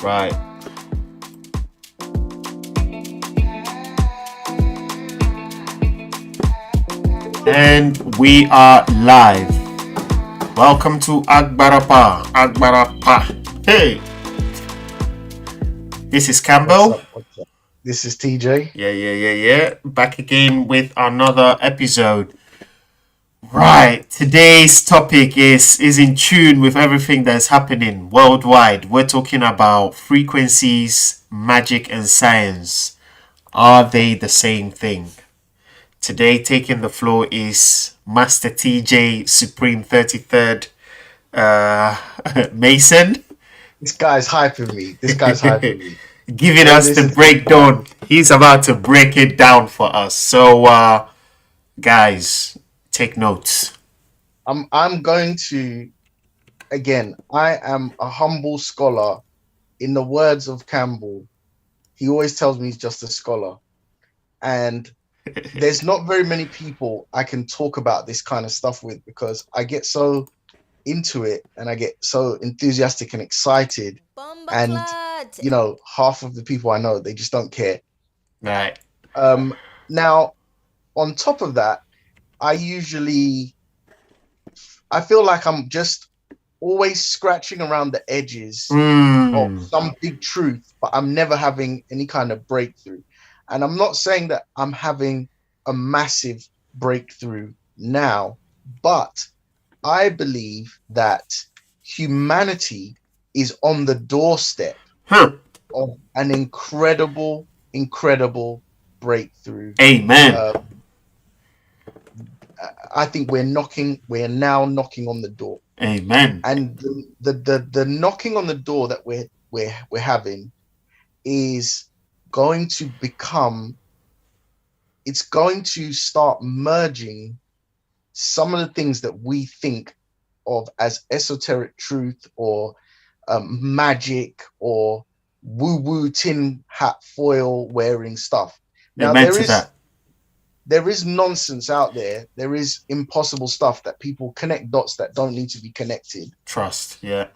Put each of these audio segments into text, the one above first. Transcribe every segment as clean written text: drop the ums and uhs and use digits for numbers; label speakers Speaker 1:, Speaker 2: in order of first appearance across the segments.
Speaker 1: Right. And we are live. Welcome to Agbarapa. Hey, this is Campbell.
Speaker 2: What's up? This is TJ.
Speaker 1: Yeah. Back again with another episode. Right. Today's topic is in tune with everything that's happening worldwide. We're talking about frequencies, magic, and science. Are they the same thing? Today, taking the floor is Master TJ Supreme 33rd Mason.
Speaker 2: This guy's hyping me. This guy's hyping me.
Speaker 1: Giving
Speaker 2: Hey,
Speaker 1: us the
Speaker 2: listen to this guy.
Speaker 1: breakdown. He's about to break it down for us. So, guys, take notes.
Speaker 2: I'm going to again. I am a humble scholar. In the words of Campbell, he always tells me he's just a scholar, and there's not very many people I can talk about this kind of stuff with because I get so into it and I get so enthusiastic and excited, and half of the people I know they just don't care.
Speaker 1: Right.
Speaker 2: Now, on top of that, I feel like I'm just always scratching around the edges of some big truth, but I'm never having any kind of breakthrough. And I'm not saying that I'm having a massive breakthrough now, but I believe that humanity is on the doorstep of an incredible, incredible breakthrough.
Speaker 1: Amen.
Speaker 2: I think we're now knocking on the door.
Speaker 1: Amen.
Speaker 2: And the knocking on the door that we're having is going to become, it's going to start merging some of the things that we think of as esoteric truth or magic or woo-woo tin hat foil wearing stuff. Now
Speaker 1: Amen to that.
Speaker 2: there is nonsense out there. There is impossible stuff that people connect dots that don't need to be connected.
Speaker 1: Trust, yeah.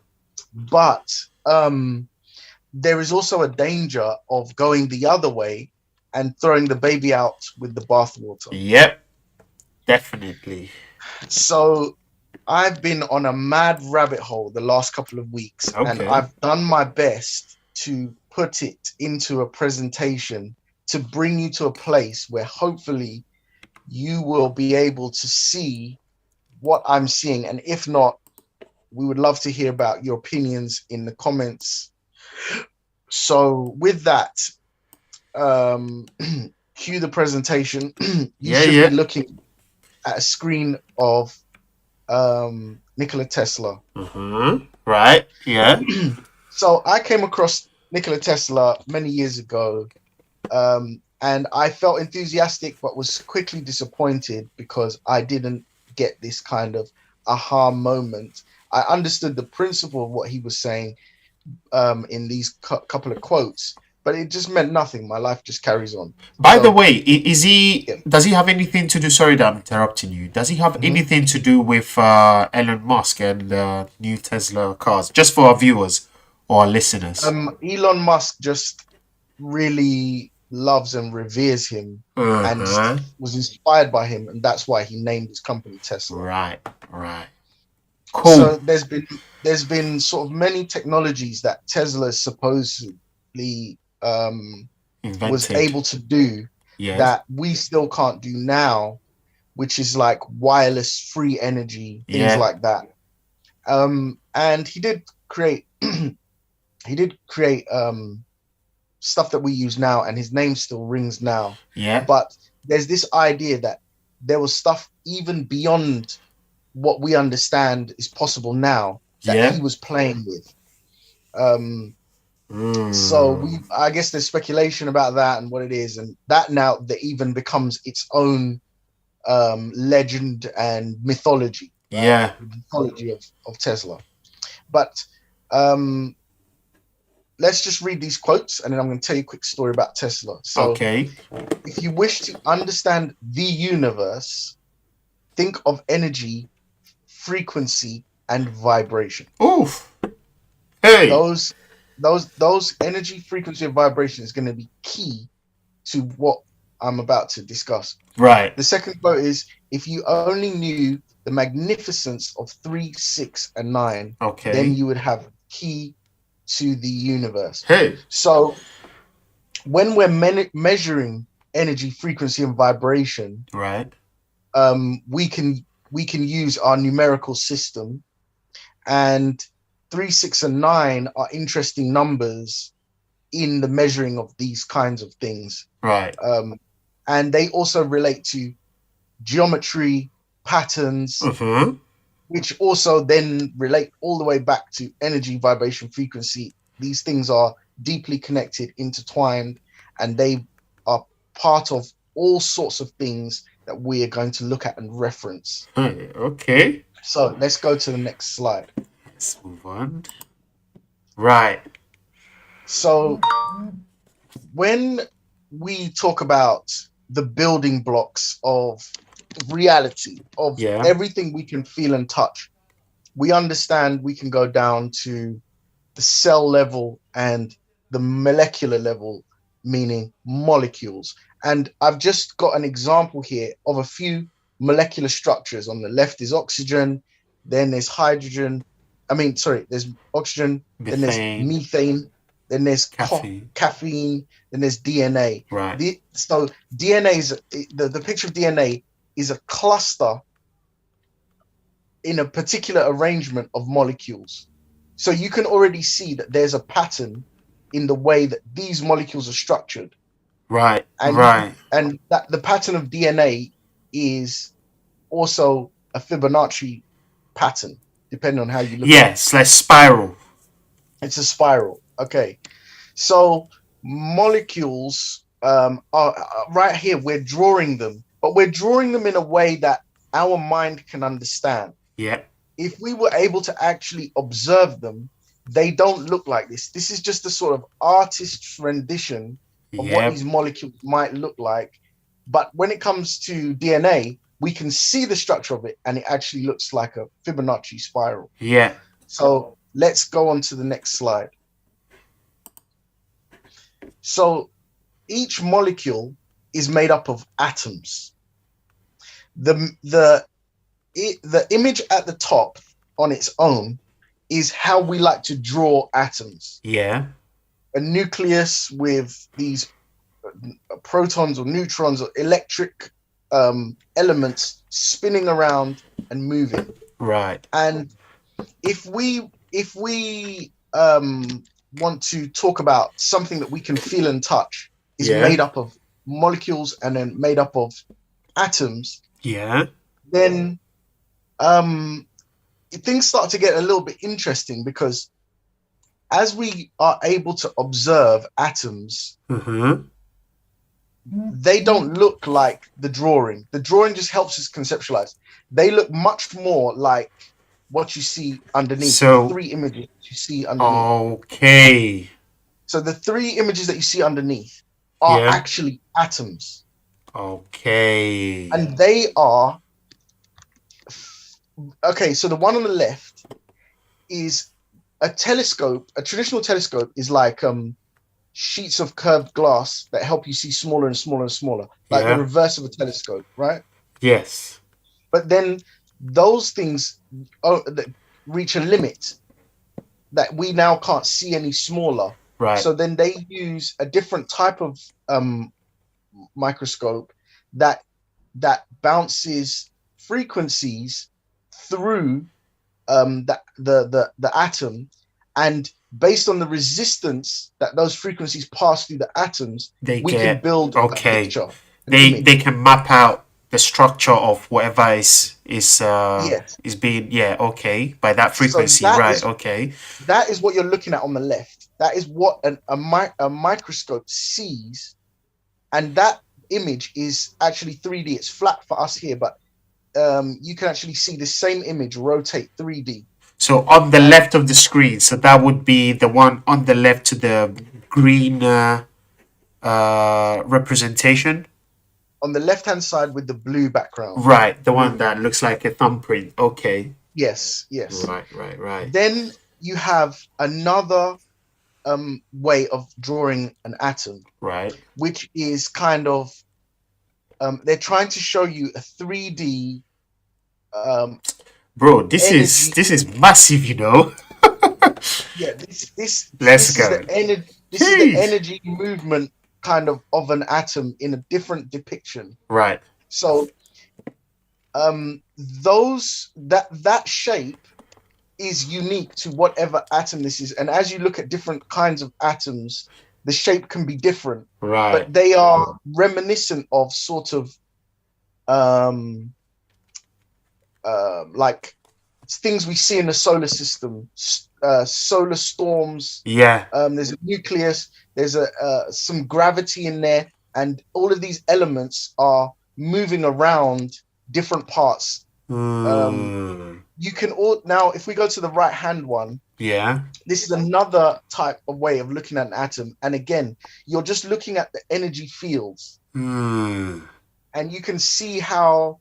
Speaker 2: But there is also a danger of going the other way and throwing the baby out with the bathwater.
Speaker 1: Yep, definitely.
Speaker 2: So I've been on a mad rabbit hole the last couple of weeks, and I've done my best to put it into a presentation to bring you to a place where hopefully you will be able to see what I'm seeing. And if not, we would love to hear about your opinions in the comments. So with that, cue the presentation. You should be looking at a screen of Nikola Tesla.
Speaker 1: Right, yeah.
Speaker 2: So I came across Nikola Tesla many years ago, and I felt enthusiastic but was quickly disappointed because I didn't get this kind of aha moment. I understood the principle of what he was saying in these couple of quotes, but it just meant nothing. My life just carries on.
Speaker 1: By the way, does he have anything to do, sorry that I'm interrupting you, does he have anything to do with Elon Musk and new Tesla cars, just for our viewers or our listeners?
Speaker 2: Elon Musk just really loves and reveres him and was inspired by him, and that's why he named his company Tesla.
Speaker 1: Right. Cool.
Speaker 2: So there's been sort of many technologies that Tesla supposedly was able to do that we still can't do now, which is like wireless free energy, things like that. And he did create stuff that we use now, and his name still rings now. But there's this idea that there was stuff even beyond what we understand is possible now that he was playing with. So I guess there's speculation about that and what it is, and that now that even becomes its own legend and mythology. Right? The mythology of Tesla. But let's just read these quotes, and then I'm going to tell you a quick story about Tesla. So, if you wish to understand the universe, think of energy, frequency, and vibration.
Speaker 1: Oof. Hey.
Speaker 2: those energy, frequency, and vibration is going to be key to what I'm about to discuss.
Speaker 1: Right.
Speaker 2: The second quote is, if you only knew the magnificence of 3, 6, and 9,
Speaker 1: Okay.
Speaker 2: then you would have key to the universe.
Speaker 1: Hey.
Speaker 2: So when we're measuring energy, frequency, and vibration,
Speaker 1: Right.
Speaker 2: we can use our numerical system, and 3, 6, and 9 are interesting numbers in the measuring of these kinds of things.
Speaker 1: Right.
Speaker 2: And they also relate to geometry, patterns, which also then relate all the way back to energy, vibration, frequency. These things are deeply connected, intertwined, and they are part of all sorts of things that we are going to look at and reference.
Speaker 1: Hey, okay.
Speaker 2: So let's go to the next slide.
Speaker 1: Let's move on. Right.
Speaker 2: So when we talk about the building blocks of reality, of everything we can feel and touch, we understand we can go down to the cell level and the molecular level, meaning molecules. And I've just got an example here of a few molecular structures. On the left is oxygen, then there's hydrogen. There's oxygen, then there's methane, then there's caffeine, then there's DNA.
Speaker 1: Right.
Speaker 2: So DNA is the picture of DNA is a cluster in a particular arrangement of molecules. So you can already see that there's a pattern in the way that these molecules are structured.
Speaker 1: Right.
Speaker 2: And that the pattern of DNA is also a Fibonacci pattern, depending on how you look at it.
Speaker 1: Yes, like spiral.
Speaker 2: It's a spiral. Okay. So molecules are right here. We're drawing them, but we're drawing them in a way that our mind can understand.
Speaker 1: Yeah.
Speaker 2: If we were able to actually observe them, they don't look like this. This is just a sort of artist's rendition of what these molecules might look like. But when it comes to DNA, we can see the structure of it, and it actually looks like a Fibonacci spiral.
Speaker 1: Yeah.
Speaker 2: So let's go on to the next slide. So each molecule is made up of atoms. The image at the top on its own is how we like to draw atoms.
Speaker 1: Yeah.
Speaker 2: A nucleus with these protons or neutrons or electric elements spinning around and moving.
Speaker 1: Right.
Speaker 2: And if we want to talk about something that we can feel and touch, is made up of molecules and then made up of atoms.
Speaker 1: Yeah.
Speaker 2: Then things start to get a little bit interesting, because as we are able to observe atoms, they don't look like the drawing. The drawing just helps us conceptualize. They look much more like what you see underneath.
Speaker 1: So,
Speaker 2: the 3 images you see underneath.
Speaker 1: Okay.
Speaker 2: So the 3 images that you see underneath are actually atoms.
Speaker 1: Okay.
Speaker 2: And they are... Okay, so the one on the left is a telescope. A traditional telescope is like sheets of curved glass that help you see smaller and smaller and smaller, like the reverse of a telescope, right?
Speaker 1: Yes.
Speaker 2: But then those things that reach a limit that we now can't see any smaller.
Speaker 1: Right.
Speaker 2: So then they use a different type of microscope that bounces frequencies through the atom, and based on the resistance that those frequencies pass through the atoms, we can build a picture.
Speaker 1: They can map out the structure of whatever is being by that frequency.
Speaker 2: So that is what you're looking at on the left. That is what a microscope sees, and that image is actually 3D. It's flat for us here, but you can actually see the same image rotate 3D.
Speaker 1: So on the left of the screen, so that would be the one on the left to the green representation.
Speaker 2: On the left-hand side with the blue background.
Speaker 1: Right, the one that looks like a thumbprint. Okay.
Speaker 2: Yes.
Speaker 1: Right.
Speaker 2: Then you have another way of drawing an atom,
Speaker 1: Right.
Speaker 2: which is kind of they're trying to show you a 3D
Speaker 1: Bro, this is
Speaker 2: energy.
Speaker 1: this is massive, you know.
Speaker 2: Yeah, this
Speaker 1: Let's
Speaker 2: is the
Speaker 1: go.
Speaker 2: energy. This is the
Speaker 1: Jeez.
Speaker 2: energy movement kind of an atom in a different depiction.
Speaker 1: Right.
Speaker 2: So those that shape is unique to whatever atom this is, and as you look at different kinds of atoms, the shape can be different,
Speaker 1: Right.
Speaker 2: but they are reminiscent of sort of like things we see in the solar system, solar storms.
Speaker 1: Yeah.
Speaker 2: There's a nucleus, there's some gravity in there, and all of these elements are moving around different parts. You can all now, if we go to the right hand one,
Speaker 1: Yeah.
Speaker 2: this is another type of way of looking at an atom. And again, you're just looking at the energy fields, and you can see how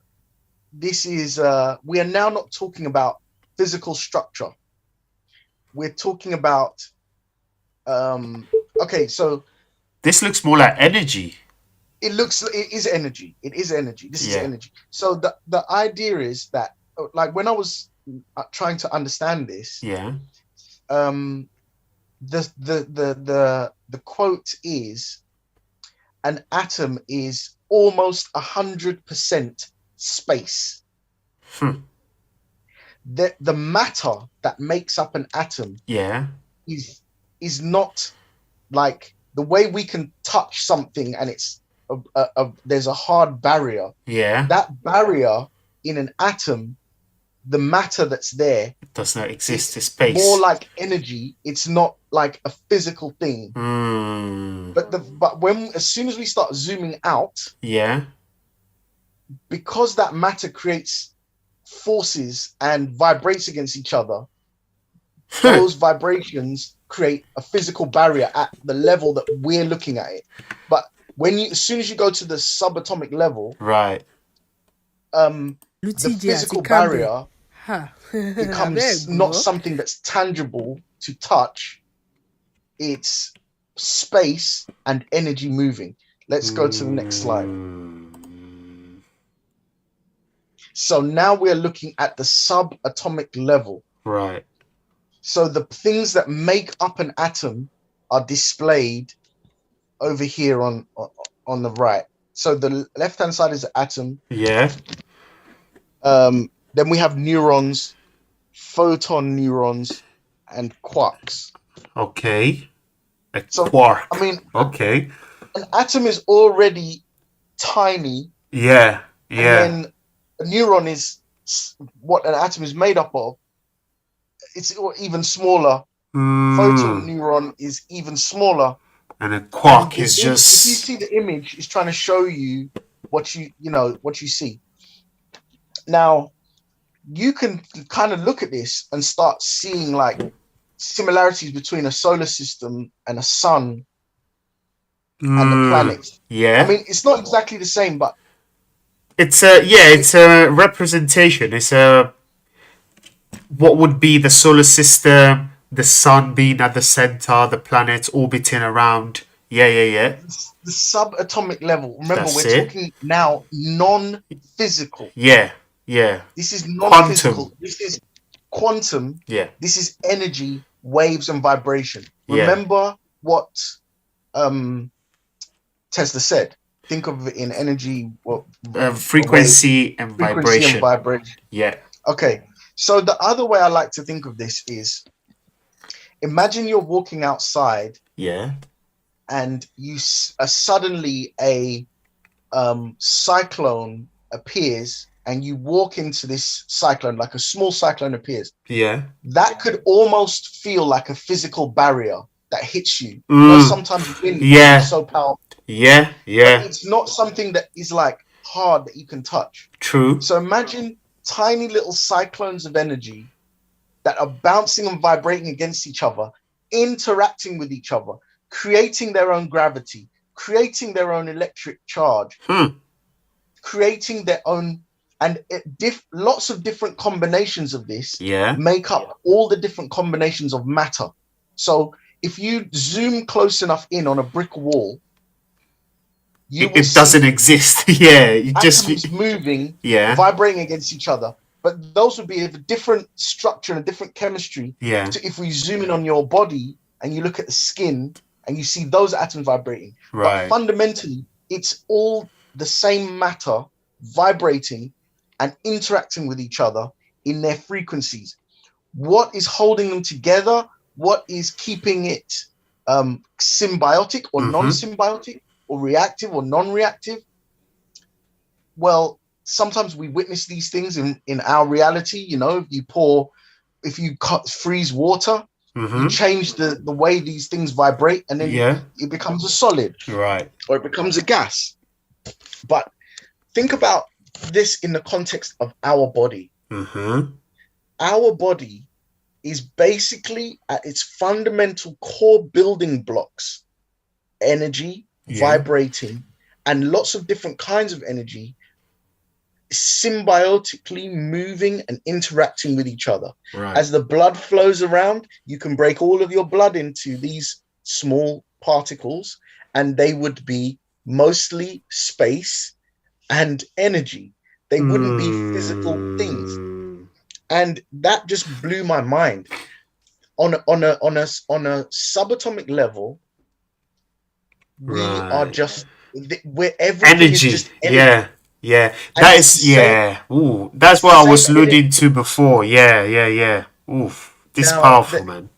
Speaker 2: this is. We are now not talking about physical structure. We're talking about. Okay, so
Speaker 1: This looks more like energy.
Speaker 2: it is energy. It is energy. This is
Speaker 1: Yeah.
Speaker 2: energy. So the idea is that, like, when I was trying to understand this,
Speaker 1: Yeah.
Speaker 2: The quote is, an atom is almost 100% space. The matter that makes up an atom
Speaker 1: Yeah.
Speaker 2: is not like the way we can touch something and it's there's a hard barrier.
Speaker 1: Yeah.
Speaker 2: That barrier in an atom, the matter that's there,
Speaker 1: It does not exist in
Speaker 2: it's
Speaker 1: space.
Speaker 2: more like energy. It's not like a physical thing. But when, as soon as we start zooming out,
Speaker 1: Yeah.
Speaker 2: because that matter creates forces and vibrates against each other, those vibrations create a physical barrier at the level that we're looking at it. But as soon as you go to the subatomic level,
Speaker 1: Right.
Speaker 2: the physical barrier becomes not something that's tangible to touch. It's space and energy moving. Let's go to the next slide. So now we're looking at the subatomic level.
Speaker 1: Right.
Speaker 2: So the things that make up an atom are displayed over here on the right. So the left-hand side is the atom.
Speaker 1: Yeah.
Speaker 2: Then we have neurons, photon neurons, and quarks.
Speaker 1: Okay. A quark.
Speaker 2: I mean,
Speaker 1: okay.
Speaker 2: An atom is already tiny.
Speaker 1: Yeah. Yeah.
Speaker 2: And then a neuron is what an atom is made up of. It's even smaller. Photon neuron is even smaller.
Speaker 1: And a quark is just.
Speaker 2: If you see the image, it's trying to show you what you see. Now, you can kind of look at this and start seeing like similarities between a solar system and a sun and the planets.
Speaker 1: Yeah.
Speaker 2: I mean, it's not exactly the same, but
Speaker 1: it's a representation. It's what would be the solar system, the sun being at the center, the planets orbiting around. Yeah.
Speaker 2: The subatomic level. Remember,
Speaker 1: That's
Speaker 2: we're
Speaker 1: it.
Speaker 2: talking now non-physical.
Speaker 1: Yeah.
Speaker 2: This is non-physical. Quantum. This is quantum.
Speaker 1: Yeah.
Speaker 2: This is energy, waves, and vibration.
Speaker 1: Yeah.
Speaker 2: Remember what Tesla said. Think of it in energy,
Speaker 1: frequency and vibration. Yeah.
Speaker 2: Okay. So the other way I like to think of this is, imagine you're walking outside.
Speaker 1: Yeah.
Speaker 2: And you suddenly a cyclone appears, and you walk into this cyclone, like a small cyclone appears.
Speaker 1: Yeah.
Speaker 2: That could almost feel like a physical barrier that hits you. Sometimes wind is so powerful.
Speaker 1: Yeah.
Speaker 2: But it's not something that is like hard that you can touch.
Speaker 1: True.
Speaker 2: So imagine tiny little cyclones of energy that are bouncing and vibrating against each other, interacting with each other, creating their own gravity, creating their own electric charge, creating their own, and lots of different combinations of this make up all the different combinations of matter. So If you zoom close enough in on a brick wall, you will
Speaker 1: It doesn't
Speaker 2: see
Speaker 1: exist. Yeah, you just
Speaker 2: atoms moving,
Speaker 1: yeah,
Speaker 2: vibrating against each other. But those would be a different structure and a different chemistry
Speaker 1: yeah,
Speaker 2: to if we zoom in on your body and you look at the skin and you see those atoms vibrating. But
Speaker 1: right.
Speaker 2: fundamentally, it's all the same matter vibrating and interacting with each other in their frequencies. What is holding them together? What is keeping it symbiotic or
Speaker 1: Mm-hmm.
Speaker 2: non-symbiotic or reactive or non-reactive? Well, sometimes we witness these things in our reality. You know, if you freeze water, you
Speaker 1: Mm-hmm.
Speaker 2: change the way these things vibrate, and then
Speaker 1: Yeah.
Speaker 2: it becomes a solid
Speaker 1: Right.
Speaker 2: or it becomes a gas. But think about this in the context of our body.
Speaker 1: Mm-hmm.
Speaker 2: Our body is basically at its fundamental core building blocks energy,
Speaker 1: Yeah.
Speaker 2: vibrating, and lots of different kinds of energy symbiotically moving and interacting with each other.
Speaker 1: Right.
Speaker 2: As the blood flows around, you can break all of your blood into these small particles, and they would be mostly space and energy. They wouldn't be physical things.
Speaker 1: Mm.
Speaker 2: And that just blew my mind. On a subatomic level, we are
Speaker 1: Right.
Speaker 2: just where everything is
Speaker 1: Energy.
Speaker 2: just
Speaker 1: Yeah.
Speaker 2: energy.
Speaker 1: Yeah.
Speaker 2: And
Speaker 1: That
Speaker 2: it's the
Speaker 1: is
Speaker 2: same,
Speaker 1: yeah. Ooh. That's
Speaker 2: it's the
Speaker 1: what I
Speaker 2: same
Speaker 1: was
Speaker 2: energy.
Speaker 1: alluding to before. Yeah. Yeah. Yeah. Oof. This
Speaker 2: Now
Speaker 1: powerful, man.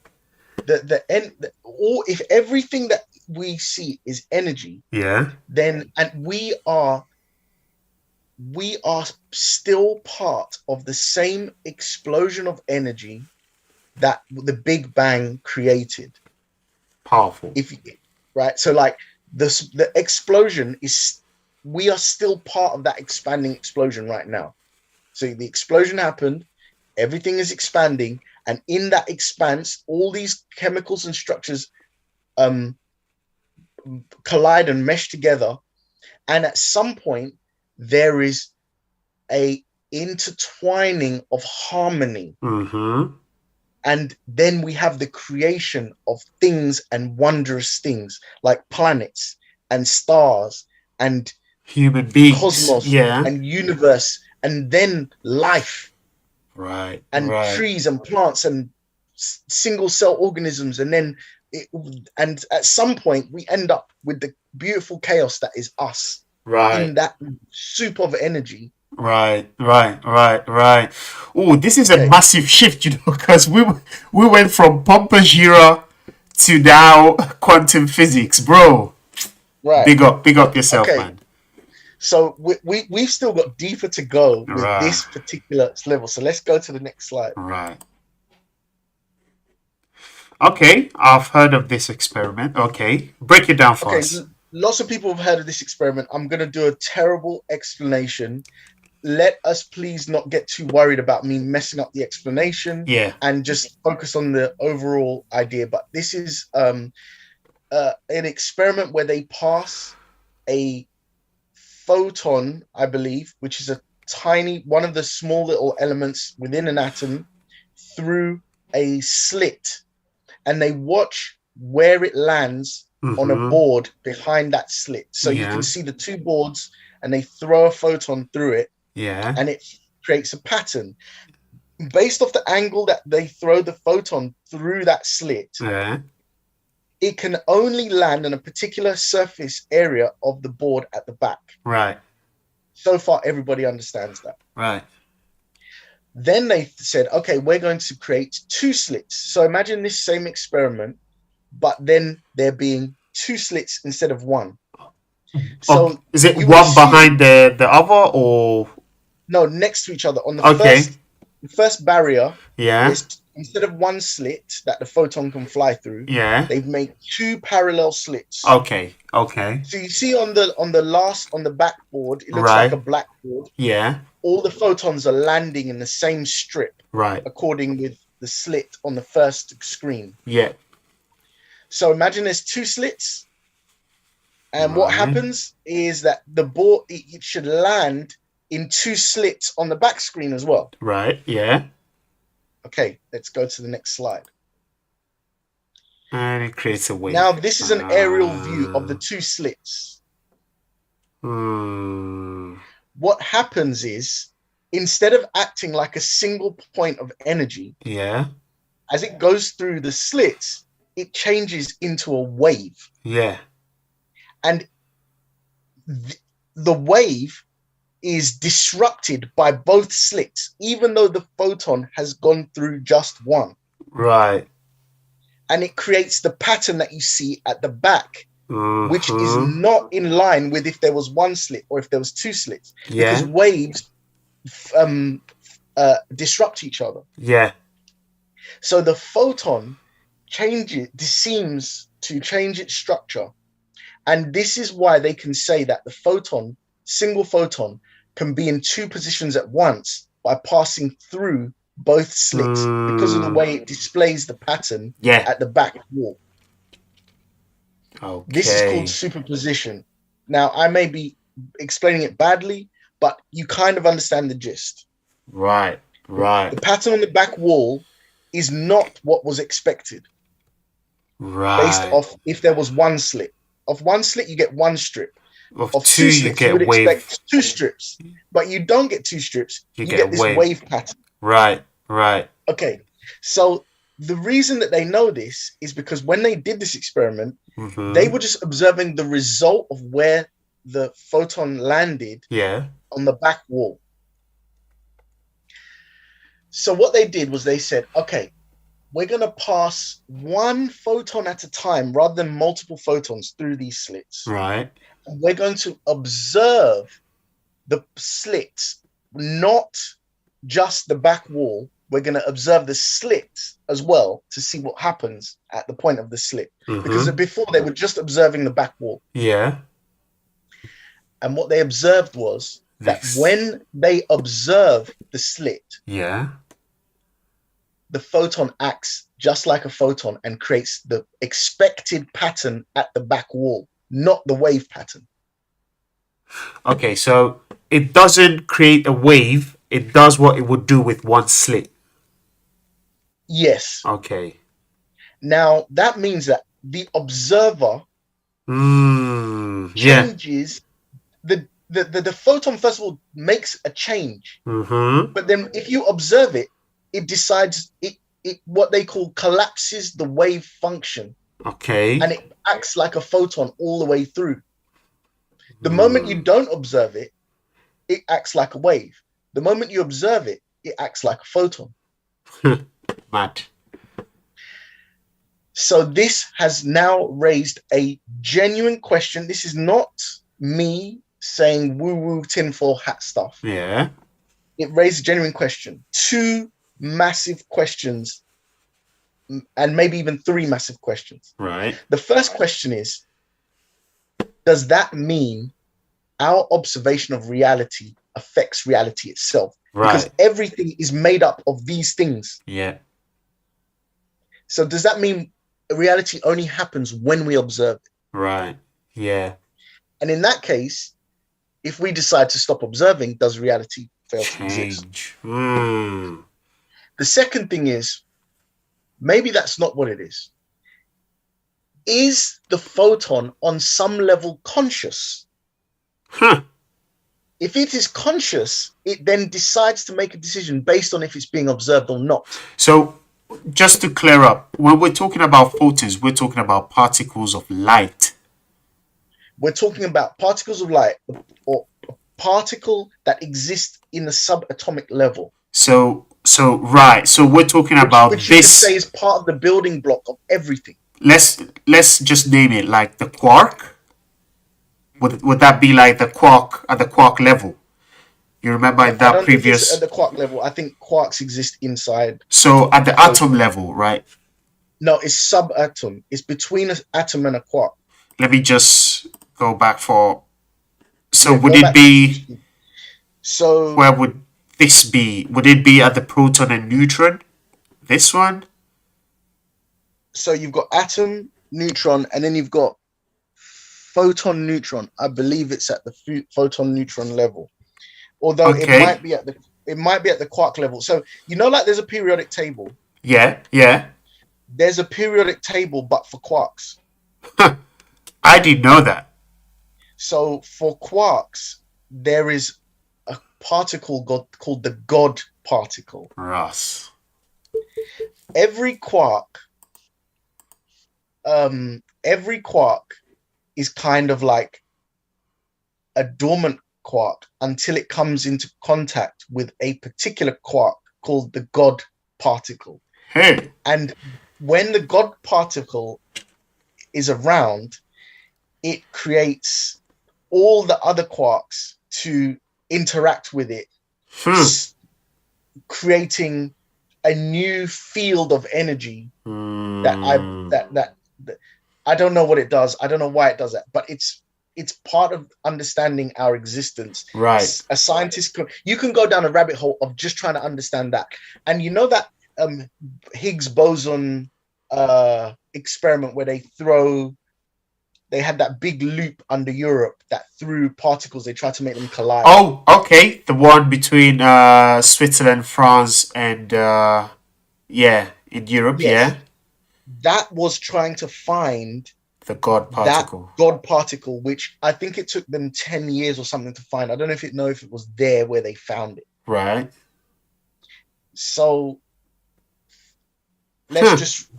Speaker 2: the end all if everything that we see is energy,
Speaker 1: Yeah.
Speaker 2: then and we are still part of the same explosion of energy that the Big Bang created.
Speaker 1: Powerful.
Speaker 2: If right, so like the explosion is, we are still part of that expanding explosion right now. So the explosion happened, everything is expanding, and in that expanse all these chemicals and structures um collide and mesh together, and at some point there is a intertwining of harmony,
Speaker 1: Mm-hmm.
Speaker 2: and then we have the creation of things and wondrous things like planets and stars and
Speaker 1: Human beings.
Speaker 2: cosmos
Speaker 1: Yeah.
Speaker 2: and universe, and then life
Speaker 1: Right.
Speaker 2: and
Speaker 1: Right.
Speaker 2: trees and plants and single cell organisms, and then it, and at some point we end up with the beautiful chaos that is us
Speaker 1: Right.
Speaker 2: in that soup of energy.
Speaker 1: Right, right, right, right. Oh, this is a
Speaker 2: Okay,
Speaker 1: massive shift, because we went from Pompous era to now quantum physics, bro.
Speaker 2: right.
Speaker 1: Big up yourself,
Speaker 2: Okay,
Speaker 1: man.
Speaker 2: so we've still got deeper to go with
Speaker 1: Right,
Speaker 2: this particular level. So let's go to the next slide.
Speaker 1: right. Okay, I've heard of this experiment. Okay, break it down for
Speaker 2: Okay,
Speaker 1: us.
Speaker 2: lots of people have heard of this experiment. I'm going to do a terrible explanation. Let us please not get too worried about me messing up the explanation
Speaker 1: Yeah.
Speaker 2: and just focus on the overall idea. But this is an experiment where they pass a photon, I believe, which is a tiny one of the small little elements within an atom, through a slit, and they watch where it lands on a
Speaker 1: Mm-hmm.
Speaker 2: board behind that slit. So you can
Speaker 1: Yeah.
Speaker 2: see the two boards, and they throw a photon through it,
Speaker 1: Yeah.
Speaker 2: and it creates a pattern. Based off the angle that they throw the photon through that slit,
Speaker 1: Yeah.
Speaker 2: it can only land on a particular surface area of the board at the back.
Speaker 1: Right.
Speaker 2: So far, everybody understands that.
Speaker 1: Right.
Speaker 2: Then they said, okay, we're going to create two slits. So imagine this same experiment, but then there being two slits instead of one.
Speaker 1: Okay.
Speaker 2: So
Speaker 1: Is it
Speaker 2: you would
Speaker 1: one
Speaker 2: assume,
Speaker 1: behind the other or
Speaker 2: no, next to each other on the
Speaker 1: okay?
Speaker 2: first barrier,
Speaker 1: Yeah.
Speaker 2: there's, instead of one slit that the photon can fly through,
Speaker 1: Yeah.
Speaker 2: they've made two parallel slits.
Speaker 1: Okay. Okay.
Speaker 2: So you see on the backboard, it looks like a
Speaker 1: Right.
Speaker 2: blackboard.
Speaker 1: Yeah.
Speaker 2: All the photons are landing in the same strip,
Speaker 1: Right.
Speaker 2: according with the slit on the first screen.
Speaker 1: Yeah.
Speaker 2: So imagine there's two slits, and what
Speaker 1: Right.
Speaker 2: happens is that the board, it should land in two slits on the back screen as well.
Speaker 1: Right. Yeah.
Speaker 2: Okay, let's go to the next slide.
Speaker 1: And it creates a wave.
Speaker 2: Now, this is an aerial view of the two slits. What happens is, instead of acting like a single point of energy, as it goes through the slits, it changes into a wave. And the wave is disrupted by both slits, even though the photon has gone through just one.
Speaker 1: Right.
Speaker 2: And it creates the pattern that you see at the back, which is not in line with if there was one slit or if there was two slits, because waves disrupt each other. So the photon seems to change its structure, and this is why they can say that the single photon, can be in two positions at once by passing through both slits because of the way it displays the pattern at the back wall. This is called superposition. Now, I may be explaining it badly, but you kind of understand the gist.
Speaker 1: Right.
Speaker 2: The pattern on the back wall is not what was expected. Based off if there was one slit. Of one slit, you get one strip. Of two slits, you would expect two strips. But you don't get two strips. You get this wave pattern. Right. Okay. So the reason that they know this is because when they did this experiment, they were just observing the result of where the photon landed on the back wall. So what they did was they said, okay, we're going to pass one photon at a time rather than multiple photons through these slits. Right. And we're going to observe the slits, not just the back wall. We're going to observe the slits as well to see what happens at the point of the slit. Because before they were just observing the back wall. And what they observed was that when they observe the slit, the photon acts just like a photon and creates the expected pattern at the back wall, not the wave pattern.
Speaker 1: Okay, so it doesn't create a wave. It does what it would do with one slit.
Speaker 2: Yes.
Speaker 1: Okay.
Speaker 2: Now, that means that the observer changes the photon, first of all, makes a change. But then if you observe it, it decides it what they call collapses the wave function.
Speaker 1: Okay.
Speaker 2: And it acts like a photon all the way through. The moment you don't observe it, it acts like a wave. The moment you observe it, it acts like a photon.
Speaker 1: Mad.
Speaker 2: So this has now raised a genuine question. This is not me saying woo-woo tinfoil hat stuff.
Speaker 1: Yeah.
Speaker 2: It raised a genuine question. Two massive questions, and maybe even three massive questions.
Speaker 1: Right.
Speaker 2: The first question is, does that mean our observation of reality affects reality itself?
Speaker 1: Right.
Speaker 2: Because everything is made up of these things.
Speaker 1: Yeah.
Speaker 2: So does that mean reality only happens when we observe it?
Speaker 1: Right. Yeah.
Speaker 2: And in that case, if we decide to stop observing, does reality fail to exist? The second thing is, maybe that's not what it is. Is the photon on some level conscious? If it is conscious, it then decides to make a decision based on if it's being observed or not.
Speaker 1: So, just to clear up, when we're talking about photons, we're talking about particles of light.
Speaker 2: We're talking about particles of light, or a particle that exists in the subatomic level.
Speaker 1: So right. So we're talking about
Speaker 2: which
Speaker 1: this.
Speaker 2: You could say is part of the building block of everything.
Speaker 1: Let's just name it like the quark. Would that be like the quark at the quark level? You remember in that previous
Speaker 2: at the quark level? I think quarks exist inside.
Speaker 1: So at the atom level, right?
Speaker 2: No, it's subatom. It's between an atom and a quark.
Speaker 1: Let me just go back for. So would it be?
Speaker 2: So
Speaker 1: where would this be? Would it be at the proton and neutron? This one?
Speaker 2: So you've got atom, neutron, and then you've got photon, neutron. I believe it's at the photon neutron level. Although it might be at the quark level. So like there's a periodic table.
Speaker 1: Yeah.
Speaker 2: There's a periodic table, but for quarks.
Speaker 1: I didn't know that.
Speaker 2: So for quarks, there is a particle called the God particle.
Speaker 1: Ross.
Speaker 2: Every quark, every quark is kind of like a dormant quark until it comes into contact with a particular quark called the God particle.
Speaker 1: Hey.
Speaker 2: And when the God particle is around, it creates all the other quarks to interact with it, creating a new field of energy that I don't know what it does. I don't know why it does that, but it's part of understanding our existence.
Speaker 1: Right.
Speaker 2: A scientist you can go down a rabbit hole of just trying to understand that. And you know that Higgs boson experiment where they had that big loop under Europe that threw particles. They tried to make them collide.
Speaker 1: Oh, okay. The one between Switzerland, France, and in Europe.
Speaker 2: Yes.
Speaker 1: Yeah.
Speaker 2: That was trying to find
Speaker 1: the God particle.
Speaker 2: That God particle, which I think it took them 10 years or something to find. I don't know if it was there where they found it.
Speaker 1: Right.
Speaker 2: So let's just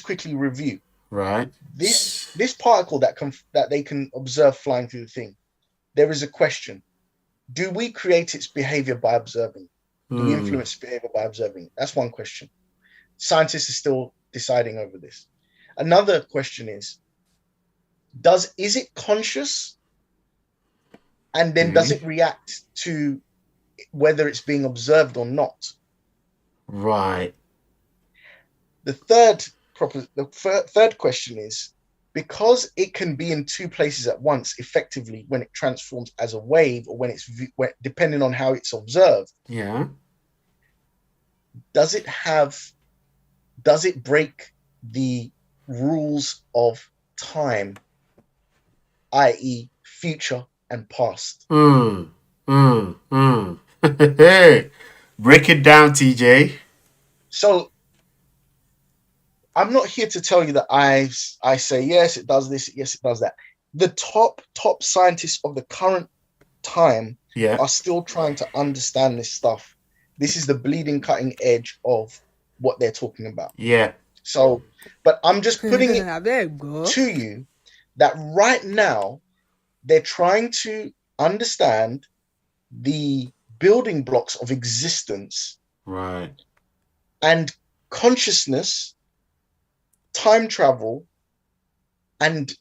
Speaker 2: quickly review.
Speaker 1: Right.
Speaker 2: This particle that they can observe flying through the thing. There is a question: do we create its behavior by observing? Do we influence behavior by observing? That's one question. Scientists are still deciding over this. Another question is it conscious? And then does it react to whether it's being observed or not?
Speaker 1: Right.
Speaker 2: The third question is, because it can be in two places at once effectively when it transforms as a wave or when depending on how it's observed.
Speaker 1: Yeah.
Speaker 2: Does it break the rules of time, i.e. future and past?
Speaker 1: Break it down, TJ.
Speaker 2: So I'm not here to tell you that I say yes, it does this, yes, it does that. The top scientists of the current time are still trying to understand this stuff. This is the bleeding cutting edge of what they're talking about.
Speaker 1: Yeah.
Speaker 2: So, but I'm just putting it to you that right now they're trying to understand the building blocks of existence.
Speaker 1: Right.
Speaker 2: And consciousness, time travel, and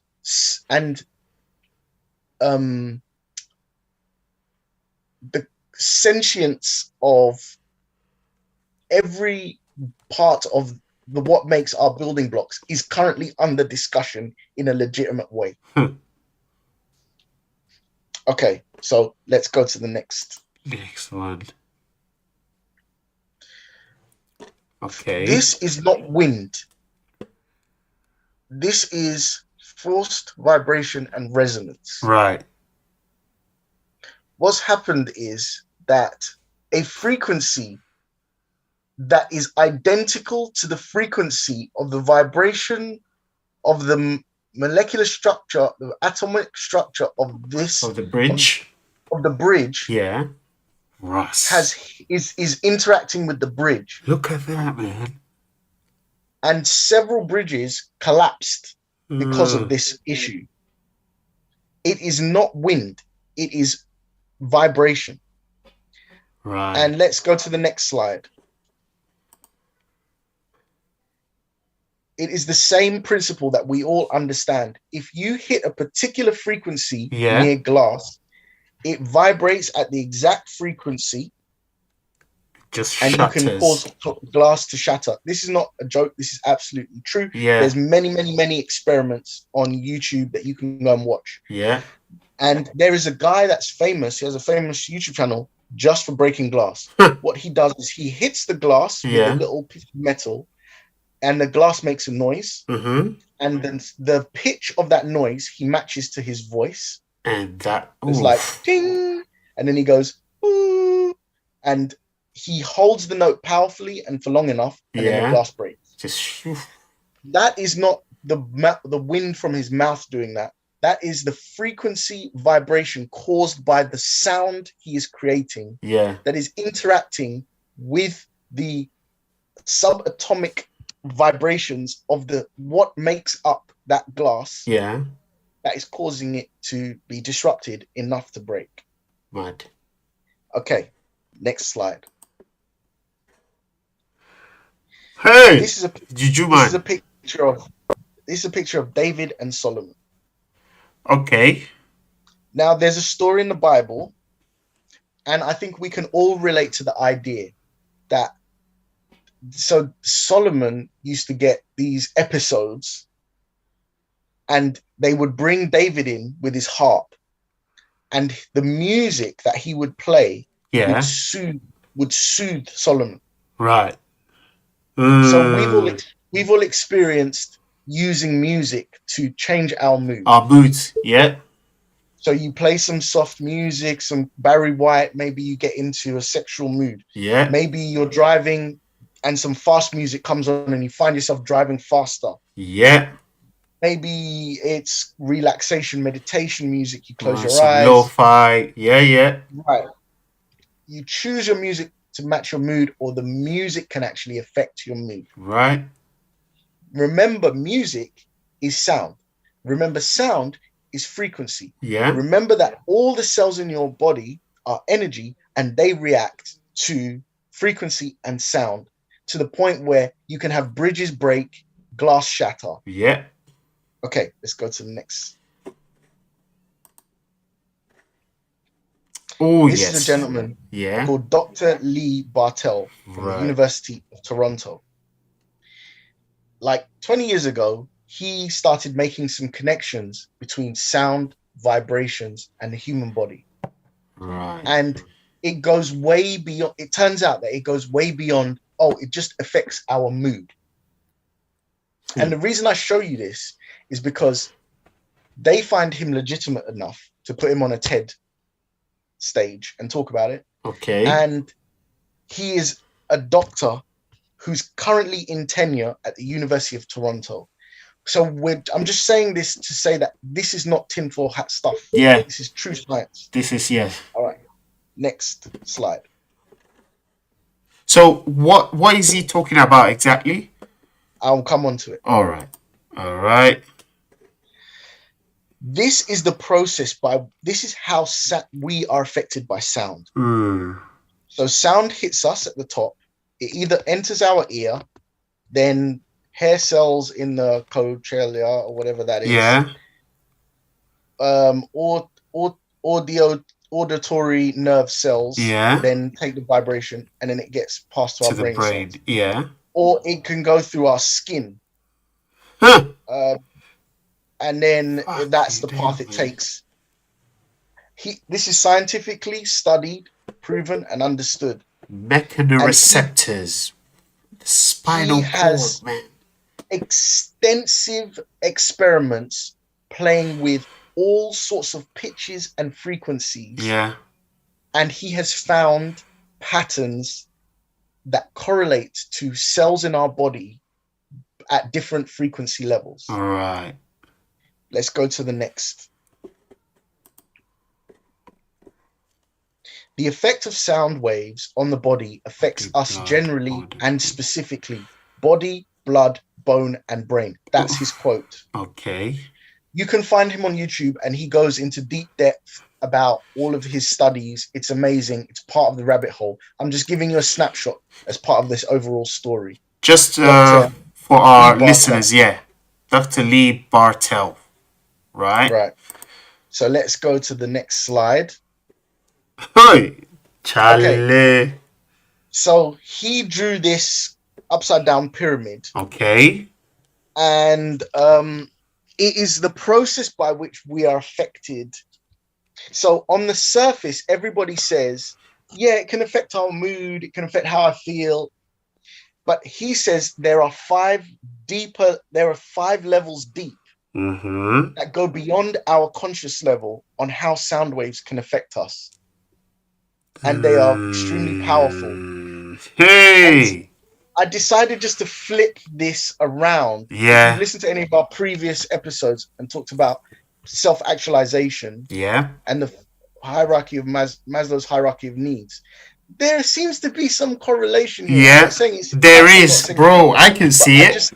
Speaker 2: the sentience of every part of what makes our building blocks is currently under discussion in a legitimate way. Okay, so let's go to the next
Speaker 1: one. Okay.
Speaker 2: This is not wind. This is forced vibration and resonance.
Speaker 1: Right.
Speaker 2: What's happened is that a frequency that is identical to the frequency of the vibration of the molecular structure, the atomic structure of this
Speaker 1: of the bridge.
Speaker 2: Of the bridge.
Speaker 1: Yeah. Ross.
Speaker 2: is interacting with the bridge.
Speaker 1: Look at that, man.
Speaker 2: And several bridges collapsed because of this issue. It is not wind, it is vibration.
Speaker 1: Right.
Speaker 2: And let's go to the next slide. It is the same principle that we all understand. If you hit a particular frequency near glass, it vibrates at the exact frequency. And shatters. You can cause glass to shatter. This is not a joke. This is absolutely true.
Speaker 1: Yeah.
Speaker 2: There's many experiments on YouTube that you can go and watch.
Speaker 1: Yeah.
Speaker 2: And there is a guy that's famous. He has a famous YouTube channel just for breaking glass. What he does is he hits the glass with a little piece of metal, and the glass makes a noise.
Speaker 1: Mm-hmm.
Speaker 2: And then the pitch of that noise he matches to his voice.
Speaker 1: And that
Speaker 2: is like ding, and then he goes ooh, and he holds the note powerfully and for long enough, and then the glass breaks.
Speaker 1: Just
Speaker 2: That is not the wind from his mouth doing that. That is the frequency vibration caused by the sound he is creating
Speaker 1: yeah,
Speaker 2: that is interacting with the subatomic vibrations of the what makes up that glass
Speaker 1: yeah.
Speaker 2: that is causing it to be disrupted enough to break.
Speaker 1: Mad.
Speaker 2: Okay, next slide.
Speaker 1: Hey,
Speaker 2: This is a
Speaker 1: Juju
Speaker 2: this is a
Speaker 1: man.
Speaker 2: picture of David and Solomon.
Speaker 1: Okay.
Speaker 2: Now, there's a story in the Bible, and I think we can all relate to the idea that so Solomon used to get these episodes, and they would bring David in with his harp, and the music that he would play would
Speaker 1: Yeah.
Speaker 2: soothe Solomon.
Speaker 1: Right.
Speaker 2: So we've all experienced using music to change our mood.
Speaker 1: Our moods. Yeah.
Speaker 2: So you play some soft music, some Barry White, maybe you get into a sexual mood.
Speaker 1: Yeah.
Speaker 2: Maybe you're driving and some fast music comes on and you find yourself driving faster.
Speaker 1: Yeah.
Speaker 2: Maybe it's relaxation, meditation music. You close your
Speaker 1: Some
Speaker 2: eyes.
Speaker 1: lo-fi. Yeah, yeah.
Speaker 2: Right. You choose your music to match your mood, or the music can actually affect your mood.
Speaker 1: Right.
Speaker 2: Remember, music is sound. Remember, sound is frequency.
Speaker 1: Yeah.
Speaker 2: Remember that all the cells in your body are energy and they react to frequency and sound to the point where you can have bridges break, glass shatter.
Speaker 1: Yeah.
Speaker 2: Okay, let's go to the next.
Speaker 1: Oh,
Speaker 2: This
Speaker 1: yes.
Speaker 2: is a gentleman
Speaker 1: Yeah.
Speaker 2: called Dr. Lee Bartell from the University of Toronto. Like 20 years ago, he started making some connections between sound, vibrations, and the human body.
Speaker 1: Right.
Speaker 2: And it goes way beyond, it turns out that it goes way beyond, it just affects our mood. And the reason I show you this is because they find him legitimate enough to put him on a TED stage and talk about it.
Speaker 1: Okay.
Speaker 2: And he is a doctor who's currently in tenure at the University of Toronto. So I'm just saying this to say that this is not tinfoil hat stuff.
Speaker 1: Yeah.
Speaker 2: This is true science.
Speaker 1: This is, yes.
Speaker 2: All right. Next slide.
Speaker 1: So what is he talking about exactly?
Speaker 2: I'll come on to it.
Speaker 1: All right. All right.
Speaker 2: This is the process this is how we are affected by sound. So sound hits us at the top. It either enters our ear, then hair cells in the cochlea or whatever that is.
Speaker 1: Yeah.
Speaker 2: Or auditory nerve cells.
Speaker 1: Yeah.
Speaker 2: Then take the vibration and then it gets passed to our brain cells.
Speaker 1: Yeah.
Speaker 2: Or it can go through our skin.
Speaker 1: Huh.
Speaker 2: And then that's the path it takes. This is scientifically studied, proven, and understood.
Speaker 1: Mechanoreceptors. The spinal cord, man.
Speaker 2: Extensive experiments playing with all sorts of pitches and frequencies.
Speaker 1: Yeah.
Speaker 2: And he has found patterns that correlate to cells in our body at different frequency levels.
Speaker 1: All right.
Speaker 2: Let's go to the next. The effect of sound waves on the body affects us generally and specifically. Body, blood, bone, and brain. That's his quote.
Speaker 1: Okay.
Speaker 2: You can find him on YouTube and he goes into deep depth about all of his studies. It's amazing. It's part of the rabbit hole. I'm just giving you a snapshot as part of this overall story.
Speaker 1: Just for our listeners, yeah. Dr. Lee Bartell. Right?
Speaker 2: Right. So let's go to the next slide.
Speaker 1: Hey, Charlie.
Speaker 2: Okay. So he drew this upside down pyramid.
Speaker 1: Okay.
Speaker 2: And it is the process by which we are affected. So on the surface, everybody says, yeah, it can affect our mood. It can affect how I feel. But he says there are five levels deep that go beyond our conscious level on how sound waves can affect us. And they are extremely powerful.
Speaker 1: Hey!
Speaker 2: I decided just to flip this around.
Speaker 1: Yeah.
Speaker 2: If you listen to any of our previous episodes and talked about self-actualization
Speaker 1: Yeah.
Speaker 2: and the hierarchy of Maslow's hierarchy of needs, there seems to be some correlation here. I'm
Speaker 1: Yeah.
Speaker 2: not saying it's
Speaker 1: There
Speaker 2: right, I'm not
Speaker 1: is,
Speaker 2: saying,
Speaker 1: bro. I can
Speaker 2: but
Speaker 1: see it.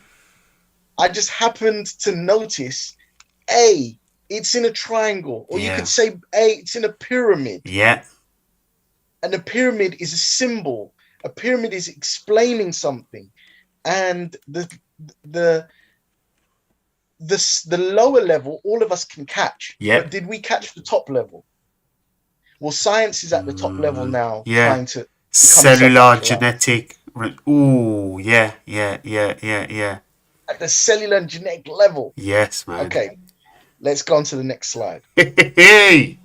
Speaker 2: I just happened to notice A, it's in a triangle, or you
Speaker 1: Yeah.
Speaker 2: could say A, it's in a pyramid.
Speaker 1: Yeah.
Speaker 2: And a pyramid is a symbol. A pyramid is explaining something. And the lower level, all of us can catch.
Speaker 1: Yeah.
Speaker 2: But did we catch the top level? Well, science is at the top level now,
Speaker 1: Yeah.
Speaker 2: trying to
Speaker 1: Cellular, genetic. Ooh, yeah, yeah, yeah, yeah, yeah.
Speaker 2: at the cellular and genetic level.
Speaker 1: Yes, man.
Speaker 2: Okay, let's go on to the next slide.
Speaker 1: Hey,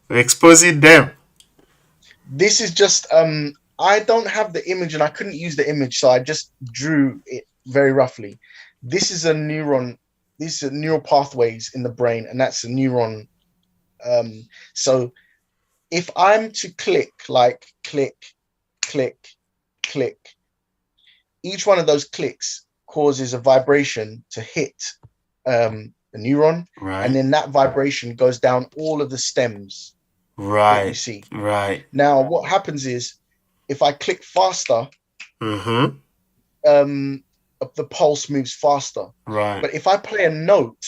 Speaker 1: we're exposing them.
Speaker 2: This is just I don't have the image and I couldn't use the image, so I just drew it very roughly. This is a neuron. These are neural pathways in the brain, and that's a neuron. So if I'm to click, like click, click, click, each one of those clicks causes a vibration to hit the neuron,
Speaker 1: Right.
Speaker 2: and then that vibration goes down all of the stems.
Speaker 1: Right.
Speaker 2: You see.
Speaker 1: Right.
Speaker 2: Now, what happens is, if I click faster,
Speaker 1: Mm-hmm.
Speaker 2: The pulse moves faster.
Speaker 1: Right.
Speaker 2: But if I play a note,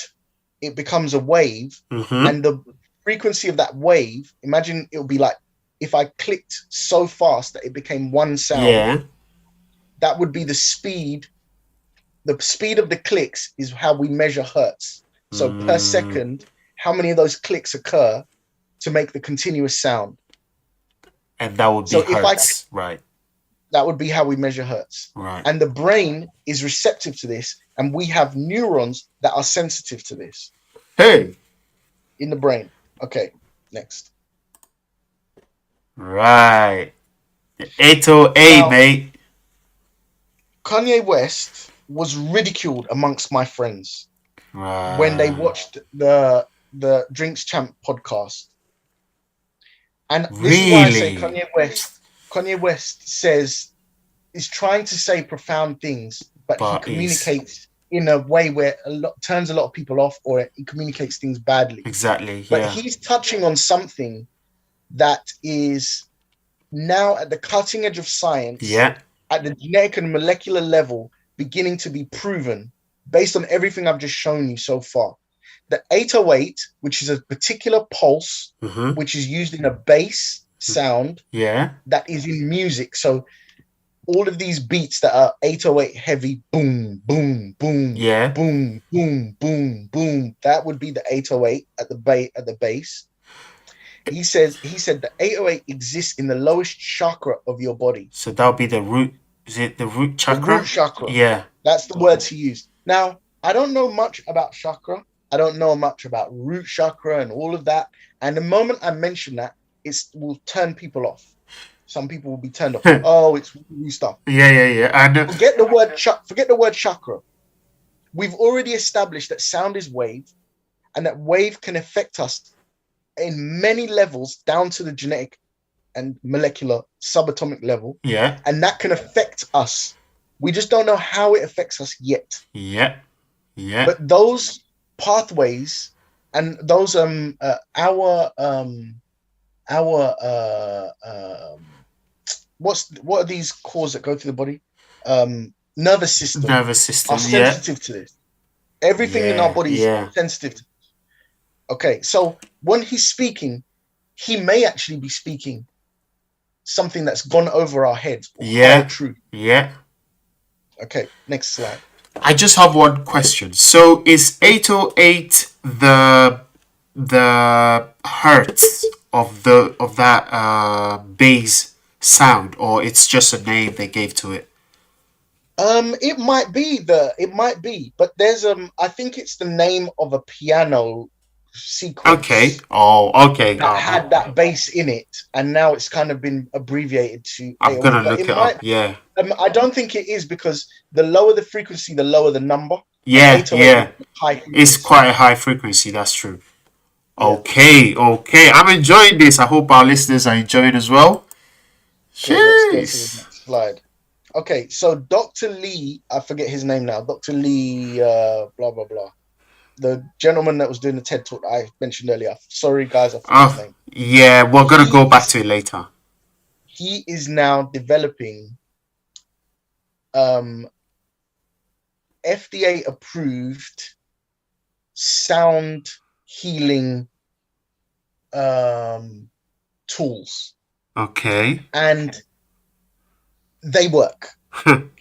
Speaker 2: it becomes a wave,
Speaker 1: Mm-hmm.
Speaker 2: and the frequency of that wave, imagine it would be like if I clicked so fast that it became one sound.
Speaker 1: Yeah.
Speaker 2: That would be the speed. The speed of the clicks is how we measure hertz. So per second, how many of those clicks occur to make the continuous sound?
Speaker 1: And that would be hertz. Right.
Speaker 2: That would be how we measure hertz.
Speaker 1: Right.
Speaker 2: And the brain is receptive to this, and we have neurons that are sensitive to this.
Speaker 1: Hey.
Speaker 2: In the brain. Okay, next.
Speaker 1: Right. 808,
Speaker 2: now,
Speaker 1: mate.
Speaker 2: Kanye West was ridiculed amongst my friends when they watched the Drinks Champ podcast. And this is why I say Kanye West is trying to say profound things, but he communicates in a way where turns a lot of people off, or he communicates things badly.
Speaker 1: Exactly.
Speaker 2: But
Speaker 1: yeah.
Speaker 2: He's touching on something that is now at the cutting edge of science.
Speaker 1: Yeah.
Speaker 2: At the genetic and molecular level, beginning to be proven based on everything I've just shown you so far. The 808, which is a particular pulse, which is used in a bass sound, that is in music. So all of these beats that are 808 heavy, boom, boom, boom, boom, boom, boom, boom, that would be the 808 at the base. He said the 808 exists in the lowest chakra of your body.
Speaker 1: So that would be the root. Is it the root chakra?
Speaker 2: The root chakra.
Speaker 1: Yeah. That's
Speaker 2: the words he used. Now, I don't know much about chakra. I don't know much about root chakra and all of that. And the moment I mention that, it will turn people off. Some people will be turned off. Oh, it's new stuff.
Speaker 1: Yeah. I know.
Speaker 2: Forget the word chakra. We've already established that sound is wave, and that wave can affect us in many levels, down to the genetic and molecular subatomic level.
Speaker 1: Yeah.
Speaker 2: And that can affect us. We just don't know how it affects us yet.
Speaker 1: Yeah.
Speaker 2: But those pathways and those what are these cores that go through the body? Nervous system are sensitive to this. Everything in our body is sensitive to this. Okay, so when he's speaking, he may actually be speaking something that's gone over our heads. Truth.
Speaker 1: Yeah.
Speaker 2: Okay, next slide.
Speaker 1: I just have one question. So is 808 the hertz of that bass sound, or it's just a name they gave to it?
Speaker 2: It might be, but there's I think it's the name of a piano sequence.
Speaker 1: Okay. Oh, okay.
Speaker 2: That had that bass in it, and now it's kind of been abbreviated to.
Speaker 1: I'm gonna look it up. Yeah.
Speaker 2: I don't think it is, because the lower the frequency, the lower the number.
Speaker 1: Yeah. It's quite a high frequency. That's true. Yeah. Okay. I'm enjoying this. I hope our listeners are enjoying as well.
Speaker 2: So let's go to the next slide. Okay, so Dr. Lee, I forget his name now. Dr. Lee, blah blah blah. The gentleman that was doing the TED talk that I mentioned earlier. Sorry, guys, I forgot his
Speaker 1: Oh,
Speaker 2: name.
Speaker 1: yeah, we're gonna
Speaker 2: He
Speaker 1: go back
Speaker 2: is
Speaker 1: to it later.
Speaker 2: he is now developing um, FDA approved sound healing tools,
Speaker 1: Okay.
Speaker 2: and they work.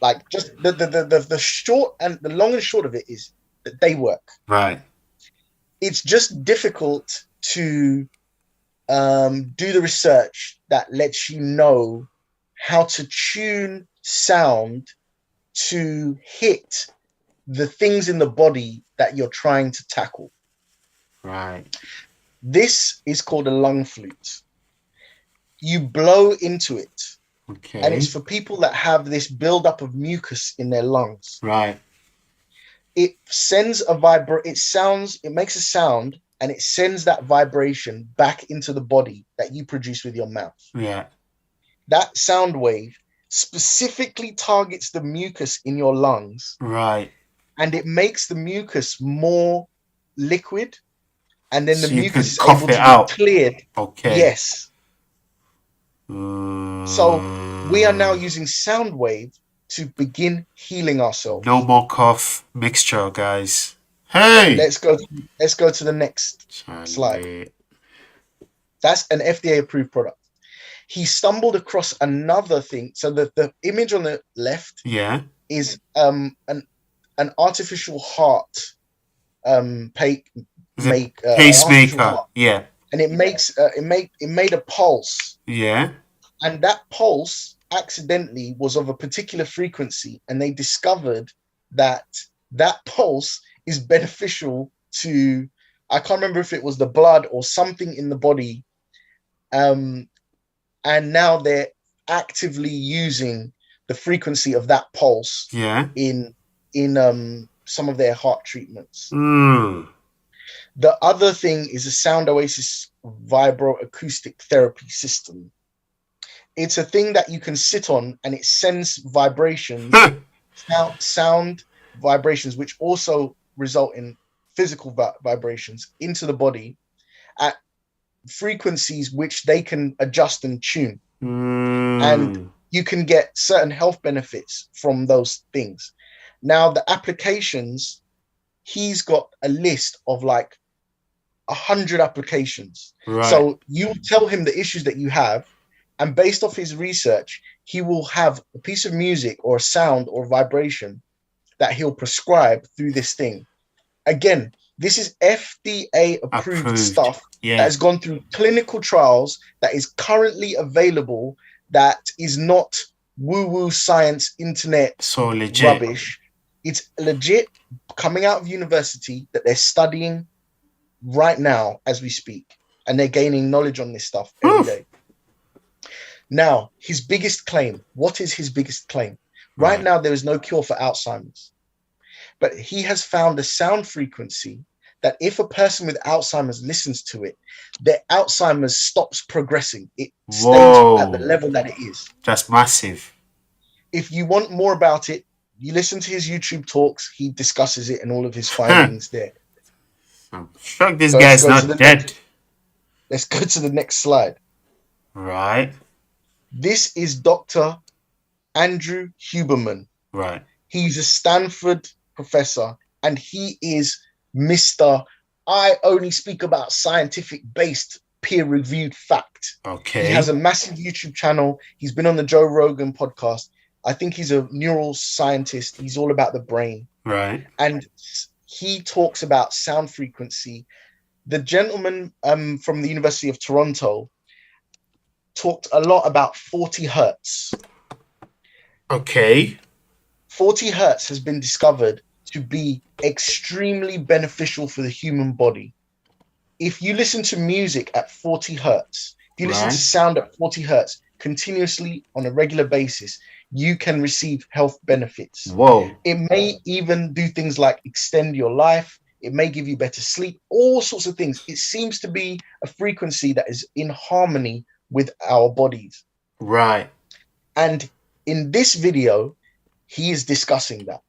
Speaker 2: Like just the short and the long and short of it is that they work.
Speaker 1: Right.
Speaker 2: It's just difficult to do the research that lets you know how to tune sound to hit the things in the body that you're trying to tackle.
Speaker 1: Right.
Speaker 2: This is called a lung flute. You blow into it, and it's
Speaker 1: Okay.
Speaker 2: for people that have this buildup of mucus in their lungs.
Speaker 1: Right.
Speaker 2: It sends it makes a sound, and it sends that vibration back into the body that you produce with your mouth.
Speaker 1: Yeah.
Speaker 2: That sound wave specifically targets the mucus in your lungs,
Speaker 1: Right.
Speaker 2: and it makes the mucus more liquid, and then the
Speaker 1: So you
Speaker 2: mucus
Speaker 1: could
Speaker 2: is
Speaker 1: cough
Speaker 2: able
Speaker 1: it
Speaker 2: to be
Speaker 1: out.
Speaker 2: cleared.
Speaker 1: Okay.
Speaker 2: Yes. So we are now
Speaker 1: Mm,
Speaker 2: using sound wave to begin healing
Speaker 1: no
Speaker 2: ourselves.
Speaker 1: more cough mixture, guys. Hey.
Speaker 2: Let's go to the next slide.
Speaker 1: Charlie.
Speaker 2: That's an FDA approved product. He stumbled across another thing. So the image on the left
Speaker 1: Yeah.
Speaker 2: is an artificial heart
Speaker 1: Is it
Speaker 2: make an artificial
Speaker 1: pacemaker?
Speaker 2: heart,
Speaker 1: Yeah.
Speaker 2: and it made a pulse,
Speaker 1: Yeah.
Speaker 2: and that pulse accidentally was of a particular frequency, and they discovered that that pulse is beneficial to, I can't remember if it was the blood or something in the body, and now they're actively using the frequency of that pulse
Speaker 1: Yeah.
Speaker 2: in some of their heart treatments.
Speaker 1: Mm.
Speaker 2: The other thing is a Sound Oasis Vibro acoustic therapy system. It's a thing that you can sit on, and it sends vibrations, sound vibrations, which also result in physical vibrations into the body at frequencies which they can adjust and tune. And
Speaker 1: Mm.
Speaker 2: you can get certain health benefits from those things. Now, the applications, he's got a list of like 100 applications.
Speaker 1: Right.
Speaker 2: So you tell him the issues that you have, and based off his research, he will have a piece of music or a sound or vibration that he'll prescribe through this thing. Again, this is FDA approved
Speaker 1: Approved.
Speaker 2: stuff that
Speaker 1: Yeah.
Speaker 2: has gone through clinical trials, that is currently available, that is not woo-woo science internet
Speaker 1: So legit.
Speaker 2: rubbish. It's legit, coming out of university, that they're studying right now as we speak, and they're gaining knowledge on this stuff every
Speaker 1: Whew.
Speaker 2: day. Now, his biggest claim. What is his biggest claim? Right
Speaker 1: Right.
Speaker 2: now, there is no cure for Alzheimer's, but he has found a sound frequency that if a person with Alzheimer's listens to it, their Alzheimer's stops progressing. It stays at the
Speaker 1: Whoa.
Speaker 2: level that it is.
Speaker 1: That's massive.
Speaker 2: If you want more about it, you listen to his YouTube talks. He discusses it and all of his
Speaker 1: Huh.
Speaker 2: findings there.
Speaker 1: I'm shocked this
Speaker 2: So let's
Speaker 1: guy's
Speaker 2: go to
Speaker 1: not
Speaker 2: the
Speaker 1: dead.
Speaker 2: let's go to the next slide.
Speaker 1: Right.
Speaker 2: This is Dr. Andrew Huberman.
Speaker 1: Right.
Speaker 2: He's a Stanford professor, and he is Mr. I only speak about scientific based peer reviewed fact.
Speaker 1: Okay.
Speaker 2: He has a massive YouTube channel. He's been on the Joe Rogan podcast. I think he's a neural scientist. He's all about the brain.
Speaker 1: Right.
Speaker 2: And he talks about sound frequency. The gentleman from the University of Toronto talked a lot about 40 hertz.
Speaker 1: Okay.
Speaker 2: 40 hertz has been discovered to be extremely beneficial for the human body. If you listen to music at 40 hertz, if you listen to
Speaker 1: Right.
Speaker 2: sound at 40 hertz continuously on a regular basis, you can receive health benefits.
Speaker 1: Whoa.
Speaker 2: It may even do things like extend your life. It may give you better sleep, all sorts of things. It seems to be a frequency that is in harmony with our bodies.
Speaker 1: Right.
Speaker 2: And In this video, he is discussing that.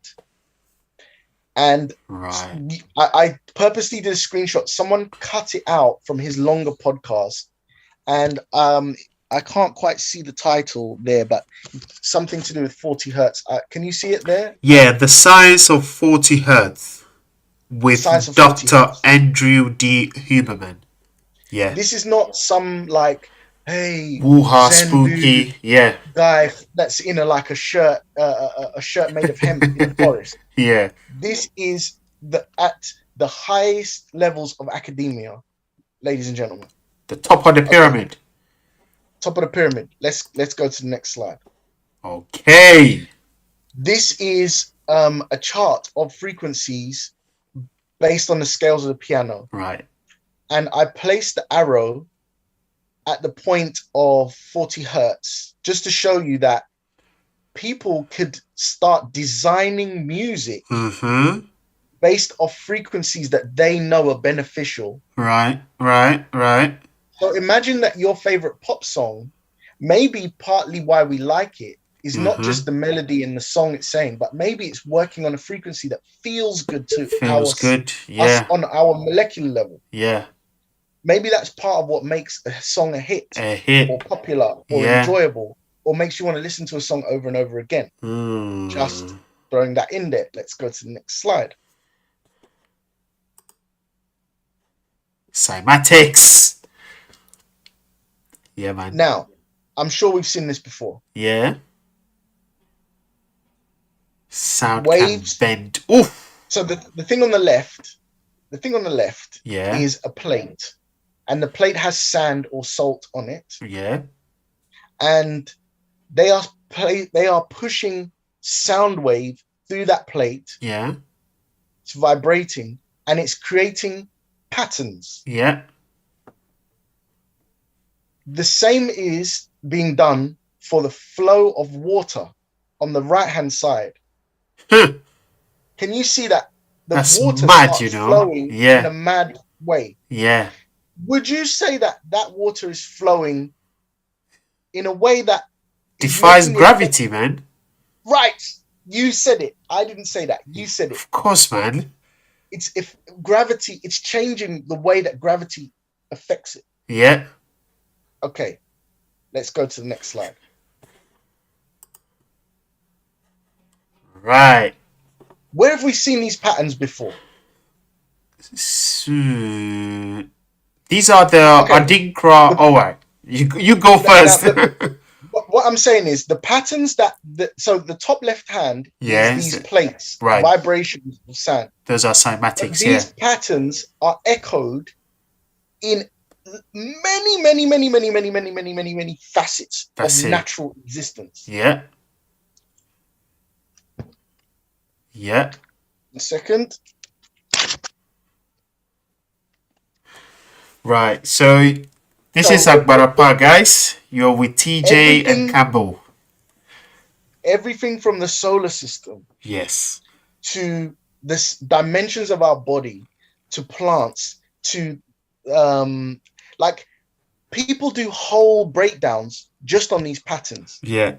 Speaker 2: And
Speaker 1: Right.
Speaker 2: I purposely did a screenshot. Someone cut it out from his longer podcast. And I can't quite see the title there, but something to do with 40 hertz. Can you see it there?
Speaker 1: Yeah, The Science of 40 Hertz with
Speaker 2: Science of 40
Speaker 1: Dr.
Speaker 2: hertz.
Speaker 1: Andrew D. Huberman. Yeah.
Speaker 2: This is not some like, hey,
Speaker 1: Woo-ha,
Speaker 2: Zen dude
Speaker 1: spooky. Yeah.
Speaker 2: guy that's in a shirt made of hemp in the forest.
Speaker 1: Yeah.
Speaker 2: This is at the highest levels of academia, ladies and gentlemen.
Speaker 1: The top of the pyramid.
Speaker 2: Okay. Top of the pyramid. Let's go to the next slide.
Speaker 1: Okay.
Speaker 2: This is a chart of frequencies based on the scales of the piano.
Speaker 1: Right.
Speaker 2: And I placed the arrow at the point of 40 hertz just to show you that people could start designing music based off frequencies that they know are beneficial.
Speaker 1: Right.
Speaker 2: So imagine that your favorite pop song, maybe partly why we like it is not just the melody and the song it's saying, but maybe it's working on a frequency that feels good to us on our molecular level.
Speaker 1: Yeah.
Speaker 2: Maybe that's part of what makes a song a hit or popular or enjoyable, or makes you want to listen to a song over and over again. Just throwing that in there. Let's go to the next slide.
Speaker 1: Cymatics. Yeah, man.
Speaker 2: Now, I'm sure we've seen this before.
Speaker 1: Yeah. Sound
Speaker 2: waves
Speaker 1: can bend. Oof.
Speaker 2: So the thing on the left, is a plate. And the plate has sand or salt on it.
Speaker 1: Yeah.
Speaker 2: And they are pushing sound wave through that plate.
Speaker 1: Yeah.
Speaker 2: It's vibrating and it's creating patterns.
Speaker 1: Yeah.
Speaker 2: The same is being done for the flow of water on the right-hand side. Can you see that?
Speaker 1: That's
Speaker 2: water
Speaker 1: mad,
Speaker 2: starts flowing in a mad way.
Speaker 1: Yeah.
Speaker 2: Would you say that water is flowing in a way that
Speaker 1: defies gravity, man?
Speaker 2: Right. You said it. I didn't say that. You said it.
Speaker 1: Of course, man.
Speaker 2: It's changing the way that gravity affects it.
Speaker 1: Yeah.
Speaker 2: Okay. Let's go to the next slide.
Speaker 1: Right.
Speaker 2: Where have we seen these patterns before?
Speaker 1: These are the Adinkra. Oh, right. You go first.
Speaker 2: What I'm saying is the patterns so the top left hand is these plates, vibrations of sound.
Speaker 1: Those are cymatics.
Speaker 2: These patterns are echoed in many facets of natural existence.
Speaker 1: Yeah. Yeah.
Speaker 2: A second.
Speaker 1: Right. So this is Akbarapa, guys. You're with TJ and Campbell.
Speaker 2: Everything from the solar system.
Speaker 1: Yes.
Speaker 2: To the dimensions of our body, to plants, to like people do whole breakdowns just on these patterns.
Speaker 1: Yeah.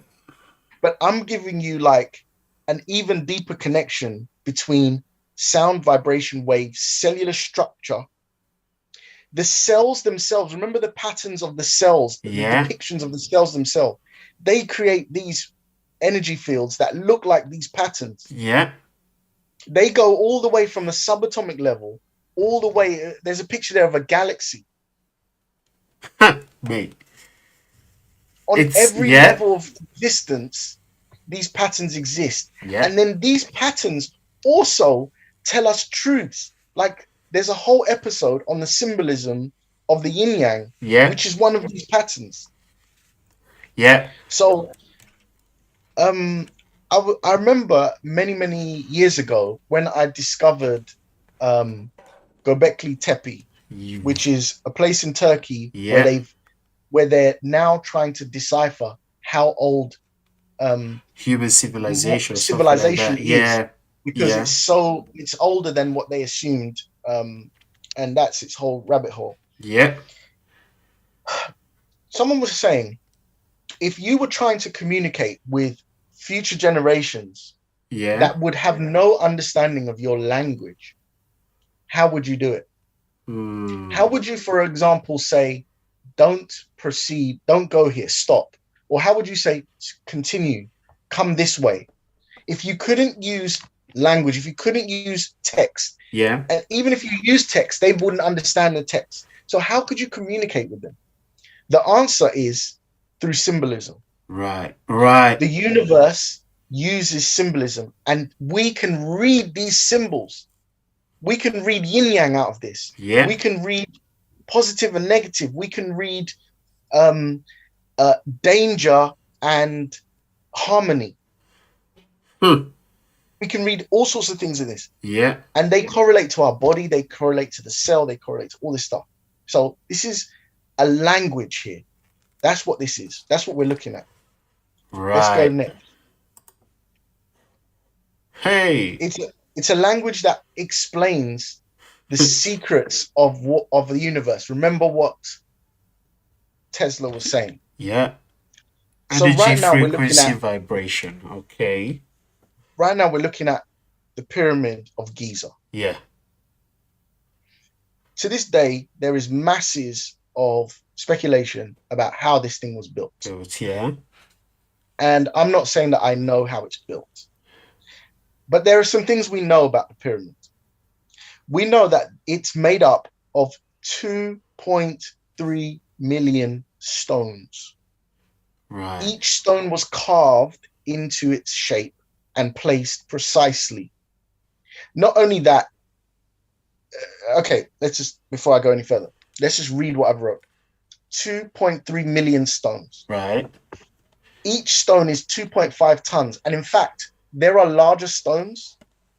Speaker 2: But I'm giving you like an even deeper connection between sound, vibration, waves, cellular structure. The cells themselves, remember the patterns of the cells, the depictions of the cells themselves. They create these energy fields that look like these patterns.
Speaker 1: Yeah.
Speaker 2: They go all the way from the subatomic level, all the way. There's a picture there of a galaxy.
Speaker 1: Mate.
Speaker 2: On every level of distance, these patterns exist.
Speaker 1: Yeah.
Speaker 2: And then these patterns also tell us truths. Like there's a whole episode on the symbolism of the yin yang, which is one of these patterns.
Speaker 1: Yeah.
Speaker 2: So I remember many years ago when I discovered Göbekli Tepe, which is a place in Turkey where they're now trying to decipher how old
Speaker 1: human civilization
Speaker 2: is, because it's older than what they assumed, and that's its whole rabbit hole. Someone was saying, if you were trying to communicate with future generations
Speaker 1: Yeah.
Speaker 2: that would have no understanding of your language, how would you do it? How would you, for example, say, don't proceed, don't go here, stop? Or how would you say, continue, come this way? If you couldn't use language, if you couldn't use text,
Speaker 1: Yeah.
Speaker 2: and even if you use text, they wouldn't understand the text. So how could you communicate with them? The answer is through symbolism.
Speaker 1: Right. Right.
Speaker 2: The universe uses symbolism, and we can read these symbols. We can read yin yang out of this.
Speaker 1: Yeah.
Speaker 2: We can read positive and negative. We can read danger and harmony. We can read all sorts of things in this.
Speaker 1: Yeah.
Speaker 2: And they correlate to our body, they correlate to the cell, they correlate to all this stuff. So this is a language here. That's what this is. That's what we're looking at.
Speaker 1: Right.
Speaker 2: Let's go next.
Speaker 1: Hey.
Speaker 2: It's a language that explains the secrets of the universe. Remember what Tesla was saying.
Speaker 1: Yeah.
Speaker 2: So
Speaker 1: Energy,
Speaker 2: right now we're looking
Speaker 1: frequency,
Speaker 2: at
Speaker 1: vibration. Okay.
Speaker 2: right now we're looking at the pyramid of Giza.
Speaker 1: Yeah.
Speaker 2: To this day, there is masses of speculation about how this thing was built.
Speaker 1: Yeah.
Speaker 2: And I'm not saying that I know how it's built. But there are some things we know about the pyramid. We know that it's made up of 2.3 million stones.
Speaker 1: Right.
Speaker 2: Each stone was carved into its shape and placed precisely. Not only that, okay, before I go any further, let's just read what I've wrote. 2.3 million stones.
Speaker 1: Right.
Speaker 2: Each stone is 2.5 tons. And in fact, there are larger stones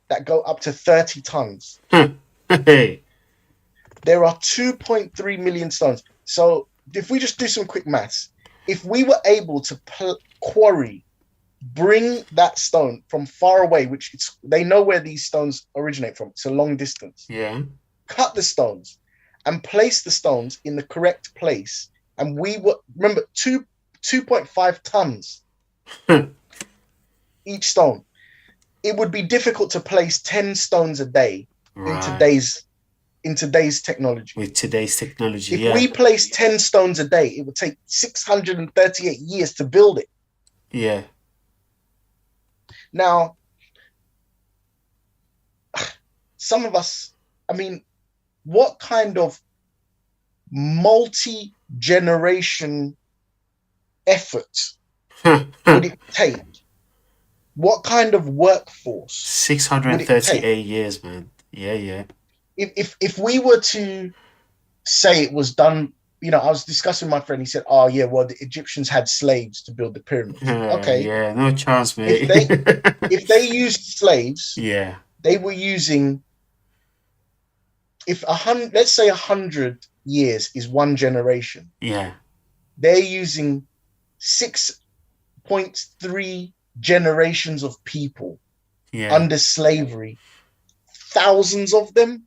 Speaker 2: that go up to 30 tons.
Speaker 1: Hey.
Speaker 2: There are 2.3 million stones. So if we just do some quick maths, if we were able to bring that stone from far away, they know where these stones originate from. It's a long distance.
Speaker 1: Yeah.
Speaker 2: Cut the stones and place the stones in the correct place. And remember, 2.5 tons each stone. It would be difficult to place 10 stones a day in today's technology.
Speaker 1: With today's technology,
Speaker 2: if we place 10 stones a day, it would take 638 years to build it.
Speaker 1: Yeah.
Speaker 2: Now, some of us, I mean, what kind of multi-generation effort would it take? What kind of workforce?
Speaker 1: 638 years, man. Yeah.
Speaker 2: If we were to say it was done, I was discussing with my friend. He said, "Oh yeah, well the Egyptians had slaves to build the pyramids." Okay,
Speaker 1: yeah, no chance, mate.
Speaker 2: If they used slaves,
Speaker 1: yeah,
Speaker 2: they were using. Let's say 100 years is one generation.
Speaker 1: Yeah,
Speaker 2: they're using 6.3 generations of people under slavery. Thousands of them.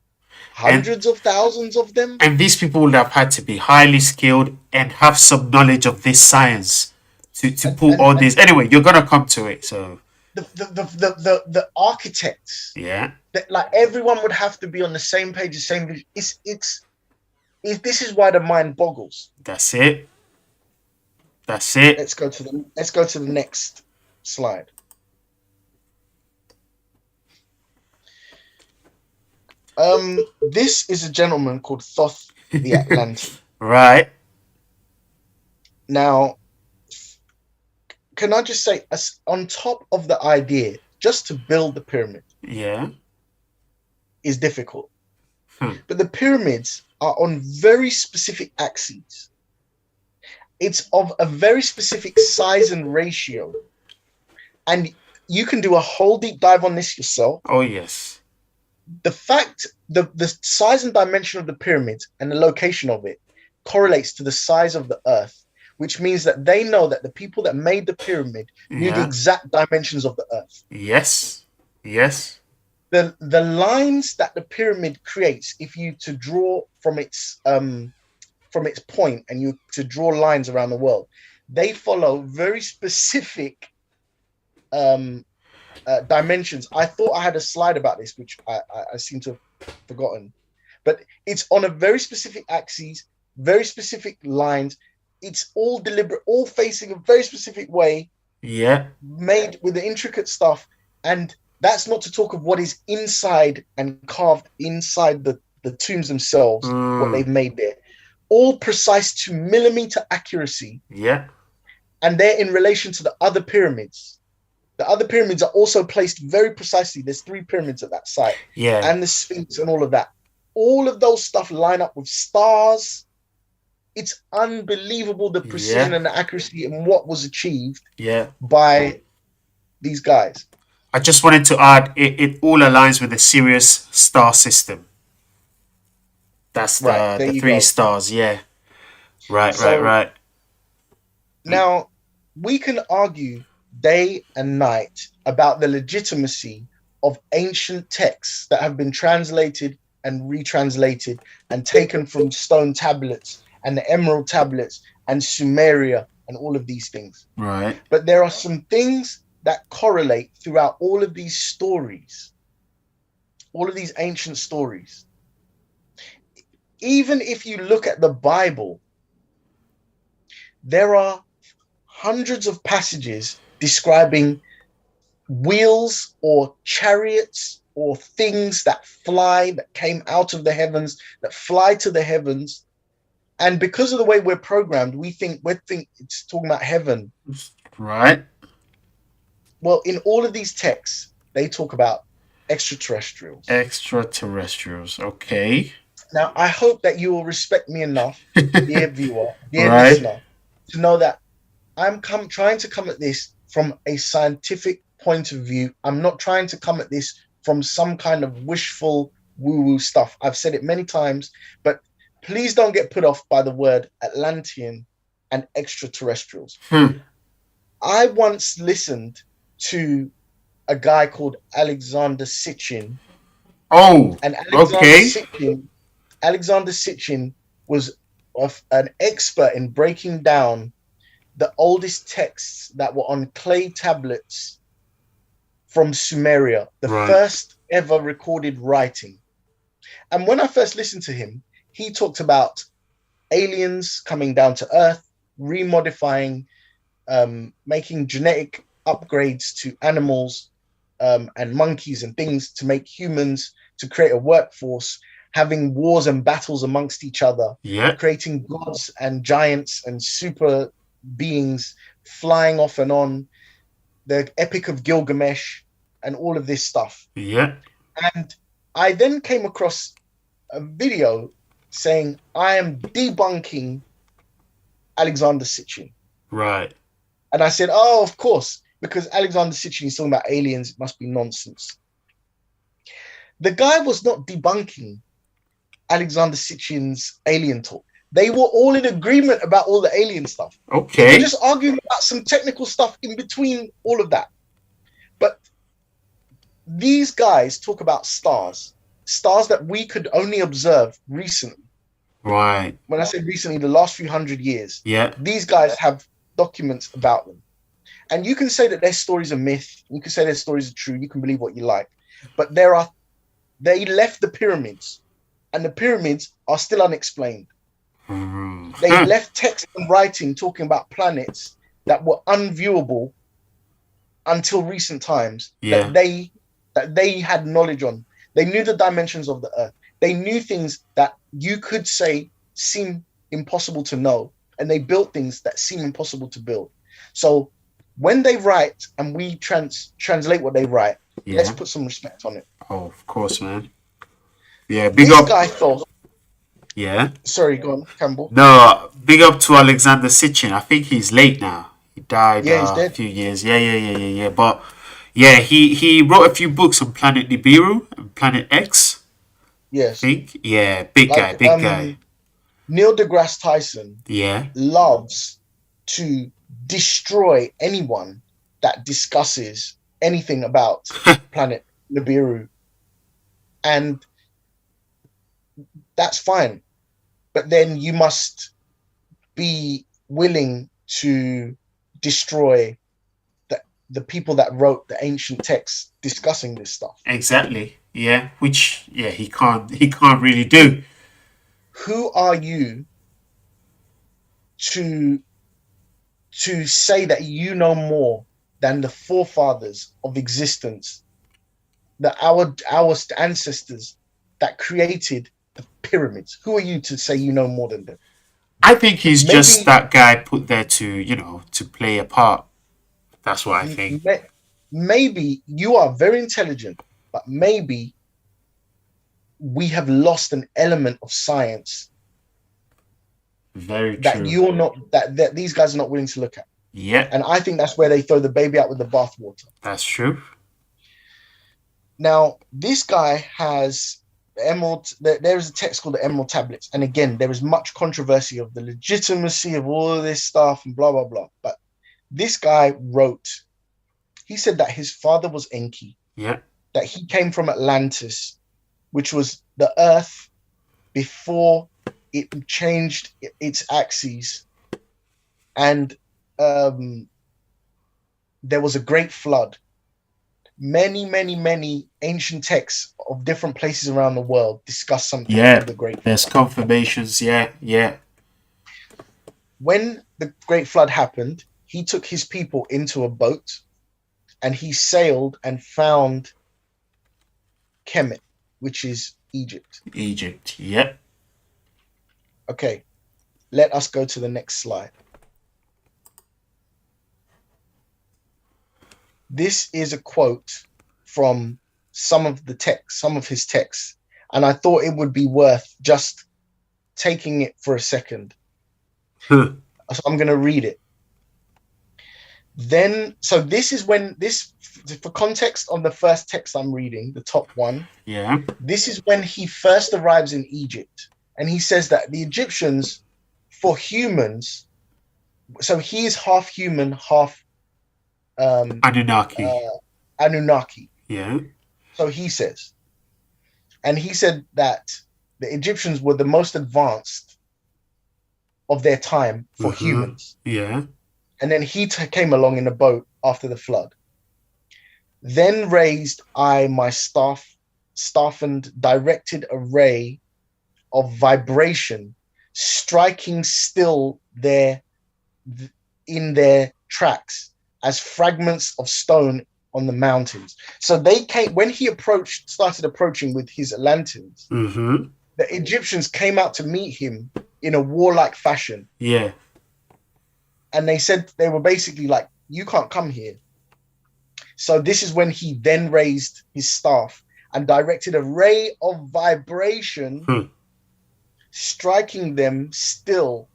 Speaker 2: Hundreds of thousands of them.
Speaker 1: And these people would have had to be highly skilled and have some knowledge of this science to pull all this. Anyway, you're gonna come to it. So
Speaker 2: the architects.
Speaker 1: Yeah.
Speaker 2: Like everyone would have to be on the same page, the same vision. This is why the mind boggles.
Speaker 1: That's it. That's it.
Speaker 2: Let's go to the next slide. This is a gentleman called Thoth the Atlantean.
Speaker 1: Right.
Speaker 2: Now, can I just say, on top of the idea, just to build the pyramid, is difficult. But the pyramids are on very specific axes. It's of a very specific size and ratio, and you can do a whole deep dive on this yourself.
Speaker 1: Oh yes.
Speaker 2: The size and dimension of the pyramid and the location of it correlates to the size of the earth, which means that they know that the people that made the pyramid knew the exact dimensions of the earth.
Speaker 1: Yes.
Speaker 2: The lines that the pyramid creates, if you to draw from its point and you to draw lines around the world, they follow very specific dimensions. I thought I had a slide about this, which I seem to have forgotten. But it's on a very specific axis, very specific lines. It's all deliberate, all facing a very specific way,
Speaker 1: Yeah.
Speaker 2: made with the intricate stuff. And that's not to talk of what is inside and carved inside the tombs themselves, what they've made there. All precise to millimeter accuracy.
Speaker 1: Yeah.
Speaker 2: And they're in relation to the other pyramids. The other pyramids are also placed very precisely. There's 3 pyramids at that site.
Speaker 1: Yeah.
Speaker 2: And the Sphinx and all of that. All of those stuff line up with stars. It's unbelievable, the precision and the accuracy and what was achieved by these guys.
Speaker 1: I just wanted to add, it all aligns with the Sirius star system. That's the 3 stars. Yeah. Right.
Speaker 2: Now, we can argue day and night about the legitimacy of ancient texts that have been translated and retranslated and taken from stone tablets and the emerald tablets and Sumeria and all of these things.
Speaker 1: Right.
Speaker 2: But there are some things that correlate throughout all of these stories, all of these ancient stories. Even if you look at the Bible, there are hundreds of passages describing wheels or chariots or things that fly, that came out of the heavens, that fly to the heavens. And because of the way we're programmed, we think it's talking about heaven.
Speaker 1: Right.
Speaker 2: Well, in all of these texts, they talk about extraterrestrials.
Speaker 1: Extraterrestrials. Okay.
Speaker 2: Now, I hope that you will respect me enough, dear viewer, dear listener, to know that I'm trying to come at this from a scientific point of view. I'm not trying to come at this from some kind of wishful woo-woo stuff. I've said it many times, but please don't get put off by the word Atlantean and extraterrestrials. I once listened to a guy called Alexander Sitchin.
Speaker 1: Oh,
Speaker 2: and Alexander Sitchin was an expert in breaking down the oldest texts that were on clay tablets from Sumeria, the first ever recorded writing. And when I first listened to him, he talked about aliens coming down to Earth, remodifying, making genetic upgrades to animals and monkeys and things to make humans, to create a workforce, having wars and battles amongst each other, creating gods and giants and super beings flying off and on, the Epic of Gilgamesh and all of this stuff. And I then came across a video saying, I am debunking Alexander Sitchin.
Speaker 1: Right.
Speaker 2: And I said, oh, of course, because Alexander Sitchin is talking about aliens, it must be nonsense. The guy was not debunking Alexander Sitchin's alien talk. They were all in agreement about all the alien stuff.
Speaker 1: Okay.
Speaker 2: They were just arguing about some technical stuff in between all of that. But these guys talk about stars that we could only observe recently.
Speaker 1: Right.
Speaker 2: When I say recently, the last few hundred years.
Speaker 1: Yeah.
Speaker 2: These guys have documents about them. And you can say that their stories are myth. You can say their stories are true. You can believe what you like. But they left the pyramids. And the pyramids are still unexplained. They left text and writing talking about planets that were unviewable until recent times, that they had knowledge on. They knew the dimensions of the Earth. They knew things that you could say seem impossible to know, and they built things that seem impossible to build. So when they write and we translate what they write, let's put some respect on it.
Speaker 1: Oh, of course, man. Yeah,
Speaker 2: this guy thought.
Speaker 1: Yeah.
Speaker 2: Sorry, go on, Campbell.
Speaker 1: No, big up to Alexander Sitchin. I think he's late now. He died
Speaker 2: he's dead.
Speaker 1: a few years. Yeah. But yeah, he wrote a few books on Planet Nibiru and Planet X.
Speaker 2: Yes.
Speaker 1: I think. Yeah, big guy.
Speaker 2: Neil deGrasse Tyson.
Speaker 1: Yeah.
Speaker 2: Loves to destroy anyone that discusses anything about Planet Nibiru. And that's fine. But then you must be willing to destroy the people that wrote the ancient texts discussing this stuff.
Speaker 1: Exactly. Yeah. Which he can't really do.
Speaker 2: Who are you to say that you know more than the forefathers of existence, our ancestors that created the pyramids? Who are you to say you know more than them?
Speaker 1: I think he's just
Speaker 2: Maybe,
Speaker 1: that guy put there to play a part. That's what I think.
Speaker 2: maybe you are very intelligent, but maybe we have lost an element of science
Speaker 1: Very
Speaker 2: that
Speaker 1: true.
Speaker 2: you're not, that these guys are not willing to look at.
Speaker 1: Yeah,
Speaker 2: And I think that's where they throw the baby out with the bathwater.
Speaker 1: that's true.
Speaker 2: Now, this guy has emerald. There is a text called the Emerald Tablets, and again, there is much controversy of the legitimacy of all of this stuff and blah blah blah. But this guy wrote. He said that his father was Enki.
Speaker 1: Yeah.
Speaker 2: That he came from Atlantis, which was the Earth before it changed its axes, and there was a great flood. Many ancient texts of different places around the world discuss something of the Great Flood.
Speaker 1: There's confirmations. Yeah.
Speaker 2: When the Great Flood happened, he took his people into a boat and he sailed and found Kemet, which is Egypt.
Speaker 1: Egypt, yep.
Speaker 2: Okay, let us go to the next slide. This is a quote from some of his texts, and I thought it would be worth just taking it for a second. So I'm going to read it. So this is when for context on the first text I'm reading, the top one.
Speaker 1: Yeah.
Speaker 2: This is when he first arrives in Egypt, and he says that the Egyptians, for humans, so he is half human, half
Speaker 1: Anunnaki.
Speaker 2: Anunnaki.
Speaker 1: Yeah.
Speaker 2: So he says, and he said that the Egyptians were the most advanced of their time for humans.
Speaker 1: Yeah.
Speaker 2: And then he came along in a boat after the flood. Then raised I my staff and directed a ray of vibration, striking still in their tracks as fragments of stone on the mountains. So they came when he started approaching with his lanterns.
Speaker 1: Mm-hmm.
Speaker 2: The Egyptians came out to meet him in a warlike fashion.
Speaker 1: Yeah.
Speaker 2: And they said, they were basically like, you can't come here. So this is when he then raised his staff and directed a ray of vibration, striking them still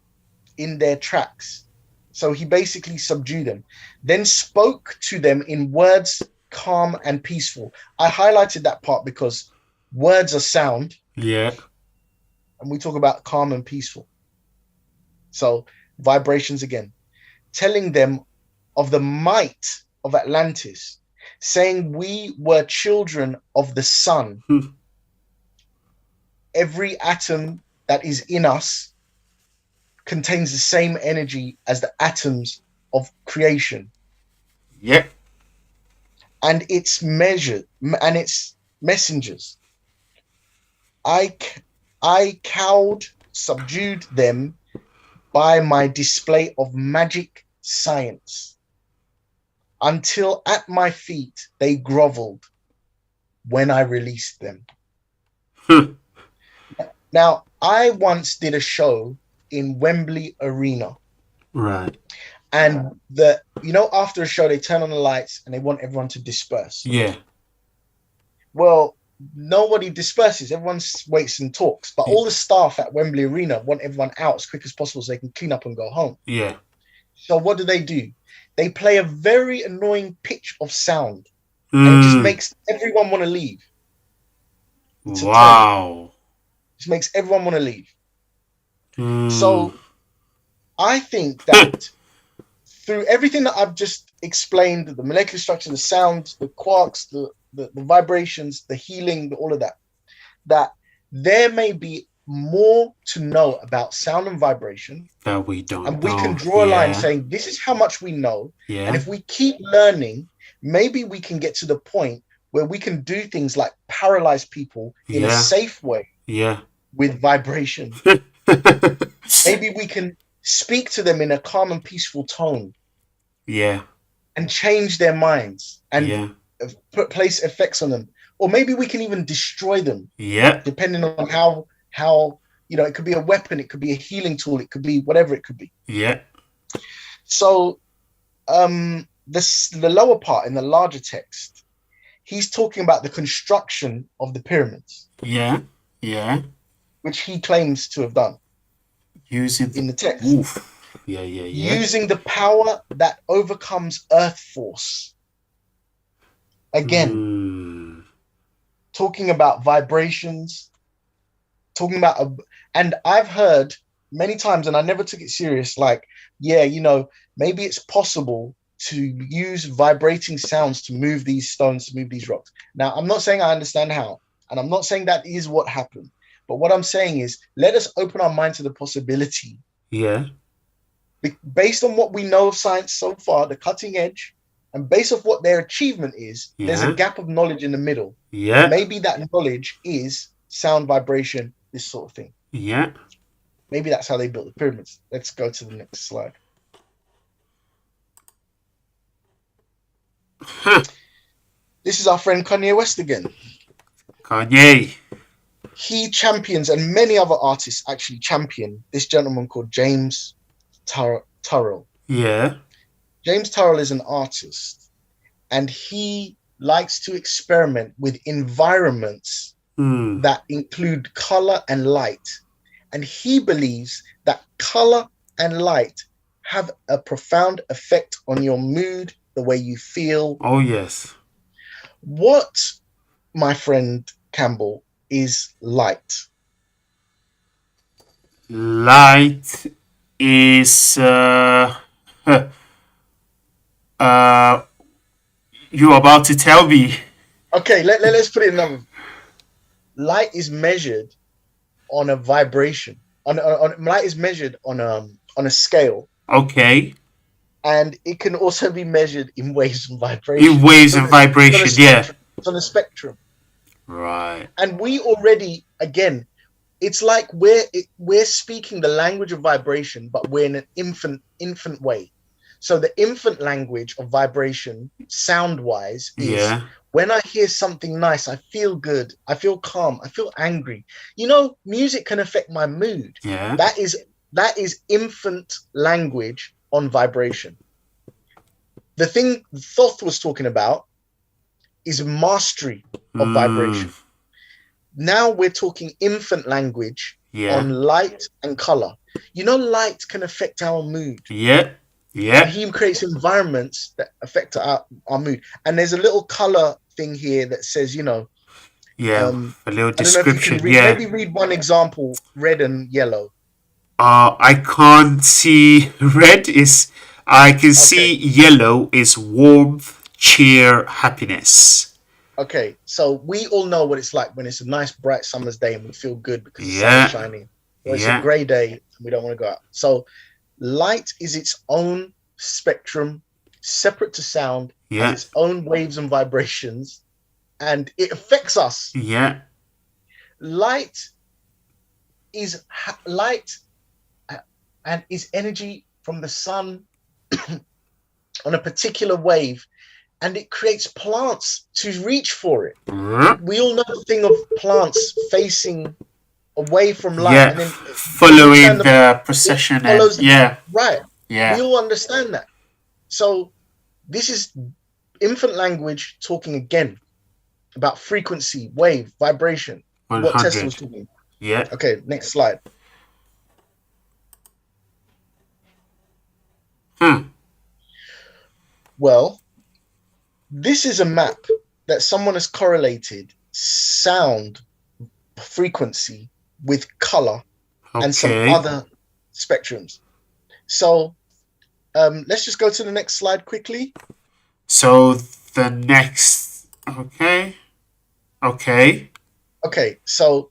Speaker 2: in their tracks. So he basically subdued them, then spoke to them in words calm and peaceful. I highlighted that part because words are sound.
Speaker 1: Yeah.
Speaker 2: And we talk about calm and peaceful. So vibrations again, telling them of the might of Atlantis, saying we were children of the sun. Every atom that is in us contains the same energy as the atoms of creation.
Speaker 1: Yep.
Speaker 2: And its messengers. I cowed, subdued them by my display of magic science, until at my feet they groveled when I released them. Now, I once did a show in Wembley Arena.
Speaker 1: Right.
Speaker 2: And after a show, they turn on the lights and they want everyone to disperse.
Speaker 1: Yeah.
Speaker 2: Well, nobody disperses. Everyone waits and talks. But all the staff at Wembley Arena want everyone out as quick as possible so they can clean up and go home.
Speaker 1: Yeah.
Speaker 2: So what do? They play a very annoying pitch of sound. And it just makes everyone want to leave.
Speaker 1: Wow.
Speaker 2: It just makes everyone want to leave. So I think that through everything that I've just explained, the molecular structure, the sound, the quarks, the vibrations, the healing, all of that there may be more to know about sound and vibration,
Speaker 1: That we don't
Speaker 2: and we
Speaker 1: know.
Speaker 2: can draw a line
Speaker 1: Yeah.
Speaker 2: saying this is how much we know.
Speaker 1: Yeah.
Speaker 2: And if we keep learning, maybe we can get to the point where we can do things like paralyze people in a
Speaker 1: Yeah.
Speaker 2: safe way
Speaker 1: Yeah.
Speaker 2: with vibration. Maybe we can speak to them in a calm and peaceful tone
Speaker 1: Yeah.
Speaker 2: and change their minds and
Speaker 1: Yeah.
Speaker 2: place effects on them. Or maybe we can even destroy them,
Speaker 1: Yeah.
Speaker 2: depending on how it could be a weapon, it could be a healing tool, it could be whatever it could be.
Speaker 1: Yeah.
Speaker 2: So the lower part in the larger text, he's talking about the construction of the pyramids.
Speaker 1: Yeah. Yeah.
Speaker 2: Which he claims to have done.
Speaker 1: Using
Speaker 2: in the text.
Speaker 1: Oof. Yeah.
Speaker 2: Using the power that overcomes earth force. Again, talking about vibrations, talking about and I've heard many times, and I never took it serious, like, maybe it's possible to use vibrating sounds to move these stones, to move these rocks. Now, I'm not saying I understand how, and I'm not saying that is what happened, but what I'm saying is, let us open our mind to the possibility.
Speaker 1: Yeah.
Speaker 2: Based on what we know of science so far, the cutting edge, and based off what their achievement is, there's a gap of knowledge in the middle.
Speaker 1: Yeah.
Speaker 2: Maybe that knowledge is sound, vibration, this sort of thing.
Speaker 1: Yeah.
Speaker 2: Maybe that's how they built the pyramids. Let's go to the next slide. This is our friend Kanye West again.
Speaker 1: Kanye.
Speaker 2: He champions, and many other artists actually champion, this gentleman called James Turrell.
Speaker 1: Yeah.
Speaker 2: James Turrell is an artist, and he likes to experiment with environments that include color and light. And he believes that color and light have a profound effect on your mood, the way you feel.
Speaker 1: Oh, yes.
Speaker 2: What, my friend Campbell, is light?
Speaker 1: Light is you about to tell me.
Speaker 2: Okay, let's put it another. Light is measured on a vibration. Light is measured on a scale.
Speaker 1: Okay.
Speaker 2: And it can also be measured in waves and vibration.
Speaker 1: In waves and vibration, yeah.
Speaker 2: It's on a spectrum.
Speaker 1: Right.
Speaker 2: And we already, again, it's like we're speaking the language of vibration, but we're in an infant way. So the infant language of vibration, sound-wise, is when I hear something nice, I feel good, I feel calm, I feel angry. Music can affect my mood.
Speaker 1: Yeah.
Speaker 2: That is infant language on vibration. The thing Thoth was talking about is mastery of vibration. Now we're talking infant language on light and color. Light can affect our mood.
Speaker 1: Yeah.
Speaker 2: And he creates environments that affect our mood. And there's a little color thing here that says,
Speaker 1: a little description.
Speaker 2: Maybe read one example, red and yellow.
Speaker 1: I can't see red is. I can see yellow is warmth, cheer, happiness.
Speaker 2: Okay, so we all know what it's like when it's a nice, bright summer's day and we feel good because the sun is shining. Or it's a grey day and we don't want to go out. So light is its own spectrum, separate to sound, has its own waves and vibrations, and it affects us.
Speaker 1: Yeah.
Speaker 2: Light is and is energy from the sun on a particular wave, and it creates plants to reach for it. We all know the thing of plants facing away from light, and then
Speaker 1: following the procession.
Speaker 2: Right.
Speaker 1: Yeah.
Speaker 2: We all understand that. So this is infant language talking again about frequency, wave, vibration.
Speaker 1: 100.
Speaker 2: What Tesla was talking.
Speaker 1: Yeah.
Speaker 2: Okay, next slide. Well, this is a map that someone has correlated sound frequency with color and some other spectrums. So let's just go to the next slide quickly.
Speaker 1: So the next, okay.
Speaker 2: So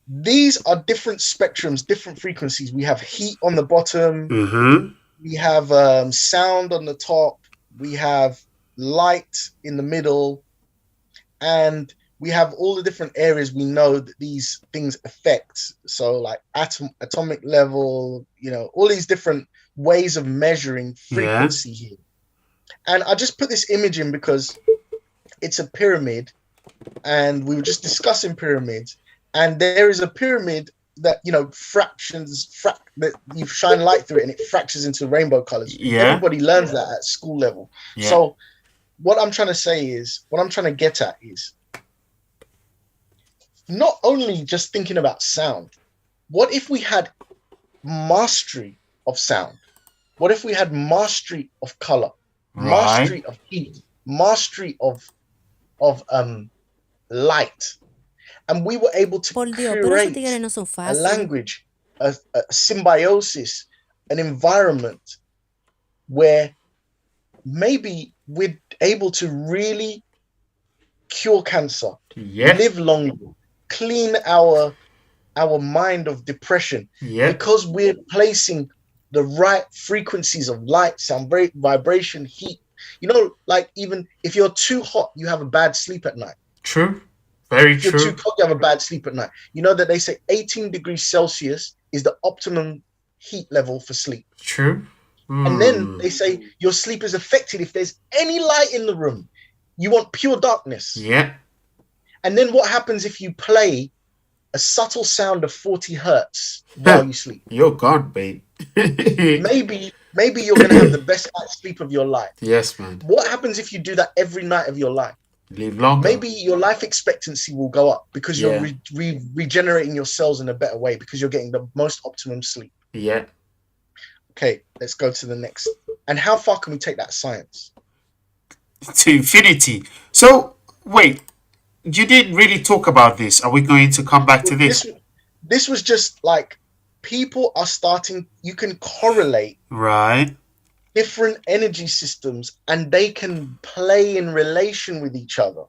Speaker 2: these are different spectrums, different frequencies. We have heat on the bottom.
Speaker 1: Mm-hmm.
Speaker 2: We have sound on the top. We have light in the middle. And we have all the different areas we know that these things affect. So like atomic level, all these different ways of measuring
Speaker 1: Yeah.
Speaker 2: frequency here. And I just put this image in because it's a pyramid, and we were just discussing pyramids, and there is a pyramid that that you shine light through it and it fractures into rainbow colors.
Speaker 1: Yeah.
Speaker 2: Everybody learns that at school level.
Speaker 1: Yeah.
Speaker 2: So what I'm trying to get at is not only just thinking about sound. What if we had mastery of sound? What if we had mastery of color, mastery of heat, mastery of light, and we were able to create a language, a symbiosis, an environment where maybe we're able to really cure cancer, live longer, clean our mind of depression, because we're placing the right frequencies of light, sound, vibration, heat. Like even if you're too hot, you have a bad sleep at night.
Speaker 1: True. Very
Speaker 2: if you're
Speaker 1: true.
Speaker 2: too cold, you have a bad sleep at night. You know that they say 18 degrees Celsius is the optimum heat level for sleep.
Speaker 1: True.
Speaker 2: And then they say your sleep is affected if there's any light in the room. You want pure darkness.
Speaker 1: Yeah.
Speaker 2: And then what happens if you play a subtle sound of 40 hertz while you sleep?
Speaker 1: You're gone, babe.
Speaker 2: Maybe you're going to have the best night's sleep of your life.
Speaker 1: Yes, man.
Speaker 2: What happens if you do that every night of your life?
Speaker 1: Live longer.
Speaker 2: Maybe your life expectancy will go up because you're regenerating your cells in a better way, because you're getting the most optimum sleep.
Speaker 1: Yeah.
Speaker 2: Okay, let's go to the next. And how far can we take that science?
Speaker 1: To infinity. So, wait. You didn't really talk about this. Are we going to come back to this?
Speaker 2: This was just like, people are starting, you can correlate different energy systems and they can play in relation with each other.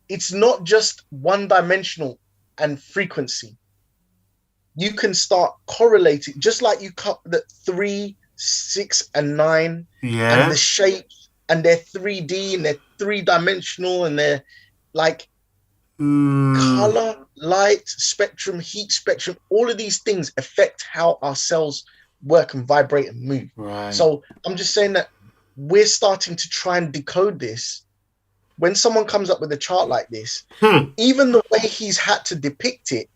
Speaker 2: It's not just one-dimensional and frequency. You can start correlating, just like you cut the 3, 6, and 9, and the shapes, and they're 3D and they're 3-dimensional, and they're like color, light spectrum, heat spectrum. All of these things affect how our cells work and vibrate and move. So I'm just saying that we're starting to try and decode this. When someone comes up with a chart like this, even the way he's had to depict it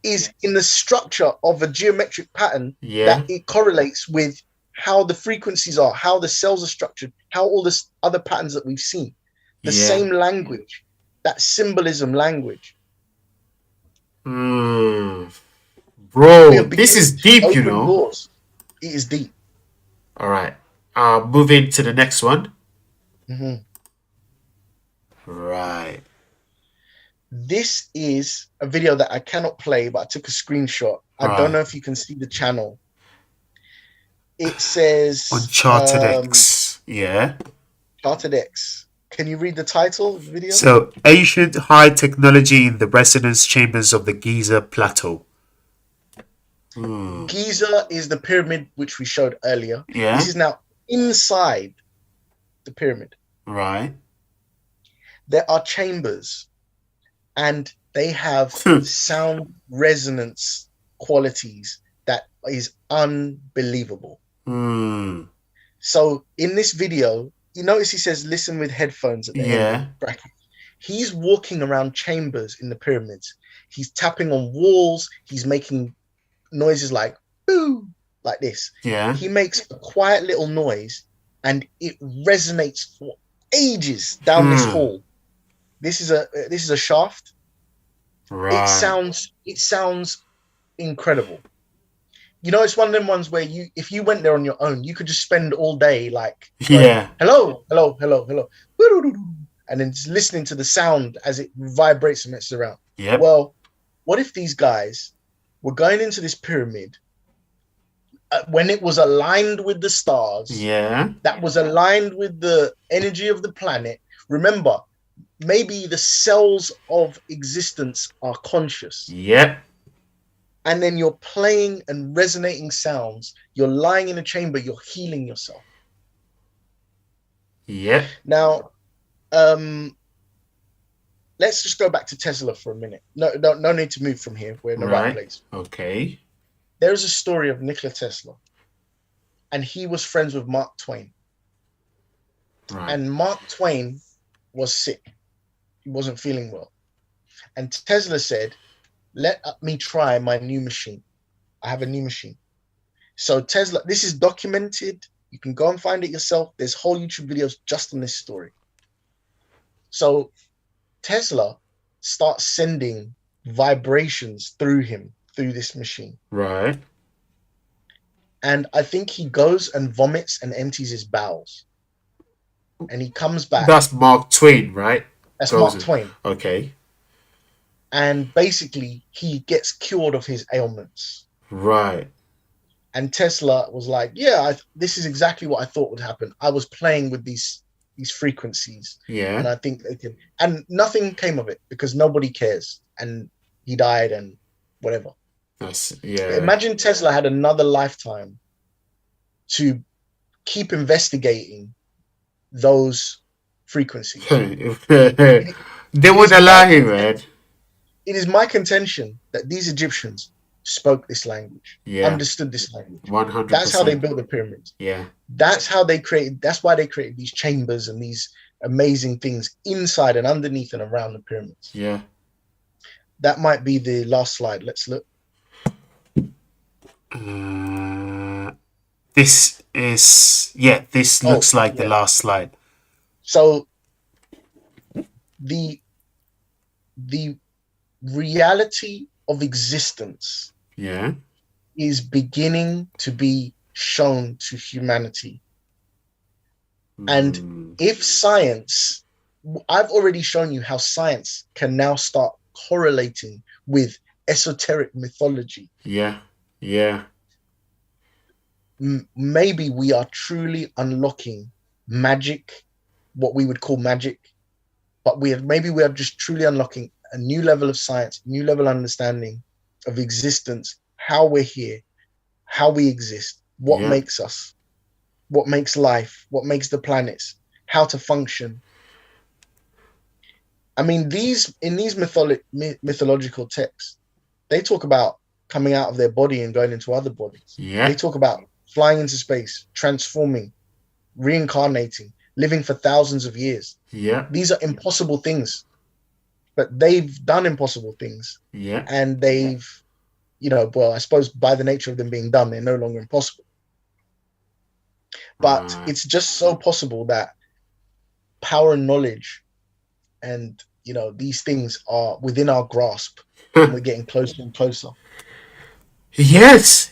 Speaker 2: is in the structure of a geometric pattern that it correlates with how the frequencies are, how the cells are structured, how all this other patterns that we've seen. The same language, that symbolism language.
Speaker 1: Bro, this is deep, you know.
Speaker 2: Doors. It is deep.
Speaker 1: All right. Moving to the next one. Right.
Speaker 2: This is a video that I cannot play, but I took a screenshot. I don't know if you can see the channel. It says
Speaker 1: Uncharted X. Yeah.
Speaker 2: Uncharted X. Can you read the title of the video?
Speaker 1: So, ancient high technology in the resonance chambers of the Giza Plateau.
Speaker 2: Giza is the pyramid which we showed earlier.
Speaker 1: Yeah.
Speaker 2: This is now inside the pyramid.
Speaker 1: Right.
Speaker 2: There are chambers, and they have sound resonance qualities that is unbelievable. So in this video, you notice he says listen with headphones at the end of the bracket. He's walking around chambers in the pyramids. He's tapping on walls. He's making noises like boo, like this.
Speaker 1: Yeah.
Speaker 2: He makes a quiet little noise and it resonates for ages down this hall. This is a shaft.
Speaker 1: Right.
Speaker 2: It sounds incredible. You know, it's one of them ones where if you went there on your own, you could just spend all day like hello, hello, hello, hello, and then just listening to the sound as it vibrates and messes around.
Speaker 1: Yep.
Speaker 2: Well, what if these guys were going into this pyramid when it was aligned with the stars?
Speaker 1: Yeah.
Speaker 2: That was aligned with the energy of the planet. Remember, maybe the cells of existence are conscious.
Speaker 1: Yep.
Speaker 2: And then you're playing and resonating sounds. You're lying in a chamber. You're healing yourself.
Speaker 1: Yep.
Speaker 2: Now, let's just go back to Tesla for a minute. No need to move from here. We're in the right place.
Speaker 1: Okay.
Speaker 2: There's a story of Nikola Tesla, and he was friends with Mark Twain.
Speaker 1: Right.
Speaker 2: And Mark Twain was sick. He wasn't feeling well. And Tesla said, let me try my new machine. I have a new machine. So Tesla, this is documented. You can go and find it yourself. There's whole YouTube videos just on this story. So Tesla starts sending vibrations through him, through this machine.
Speaker 1: Right.
Speaker 2: And I think he goes and vomits and empties his bowels. And he comes back.
Speaker 1: That's Mark Twain, right?
Speaker 2: That's Mark Twain.
Speaker 1: Okay.
Speaker 2: And basically, he gets cured of his ailments.
Speaker 1: Right.
Speaker 2: And Tesla was like, yeah, this is exactly what I thought would happen. I was playing with these frequencies.
Speaker 1: Yeah.
Speaker 2: And I think they can. And nothing came of it because nobody cares. And he died and whatever.
Speaker 1: Yeah.
Speaker 2: Imagine Tesla had another lifetime to keep investigating those frequencies.
Speaker 1: They would allow him, man.
Speaker 2: It is my contention that these Egyptians spoke this language, understood this language.
Speaker 1: 100%.
Speaker 2: That's how they built the pyramids.
Speaker 1: Yeah.
Speaker 2: That's how they created. That's why they created these chambers and these amazing things inside and underneath and around the pyramids.
Speaker 1: Yeah.
Speaker 2: That might be the last slide. Let's look.
Speaker 1: This looks like the last slide.
Speaker 2: So the reality of existence is beginning to be shown to humanity. And if science, I've already shown you how science can now start correlating with esoteric mythology.
Speaker 1: Yeah. Yeah.
Speaker 2: Maybe we are truly unlocking magic, what we would call magic, but we are just truly unlocking a new level of science, new level of understanding of existence, how we're here, how we exist, what makes us, what makes life, what makes the planets, how to function. I mean, in these mythological texts, they talk about coming out of their body and going into other bodies.
Speaker 1: Yeah.
Speaker 2: They talk about flying into space, transforming, reincarnating, living for thousands of years.
Speaker 1: Yeah.
Speaker 2: These are impossible things, but they've done impossible things.
Speaker 1: Yeah.
Speaker 2: And they've, I suppose by the nature of them being done, they're no longer impossible. But it's just so possible that power and knowledge and, these things are within our grasp and we're getting closer and closer.
Speaker 1: Yes,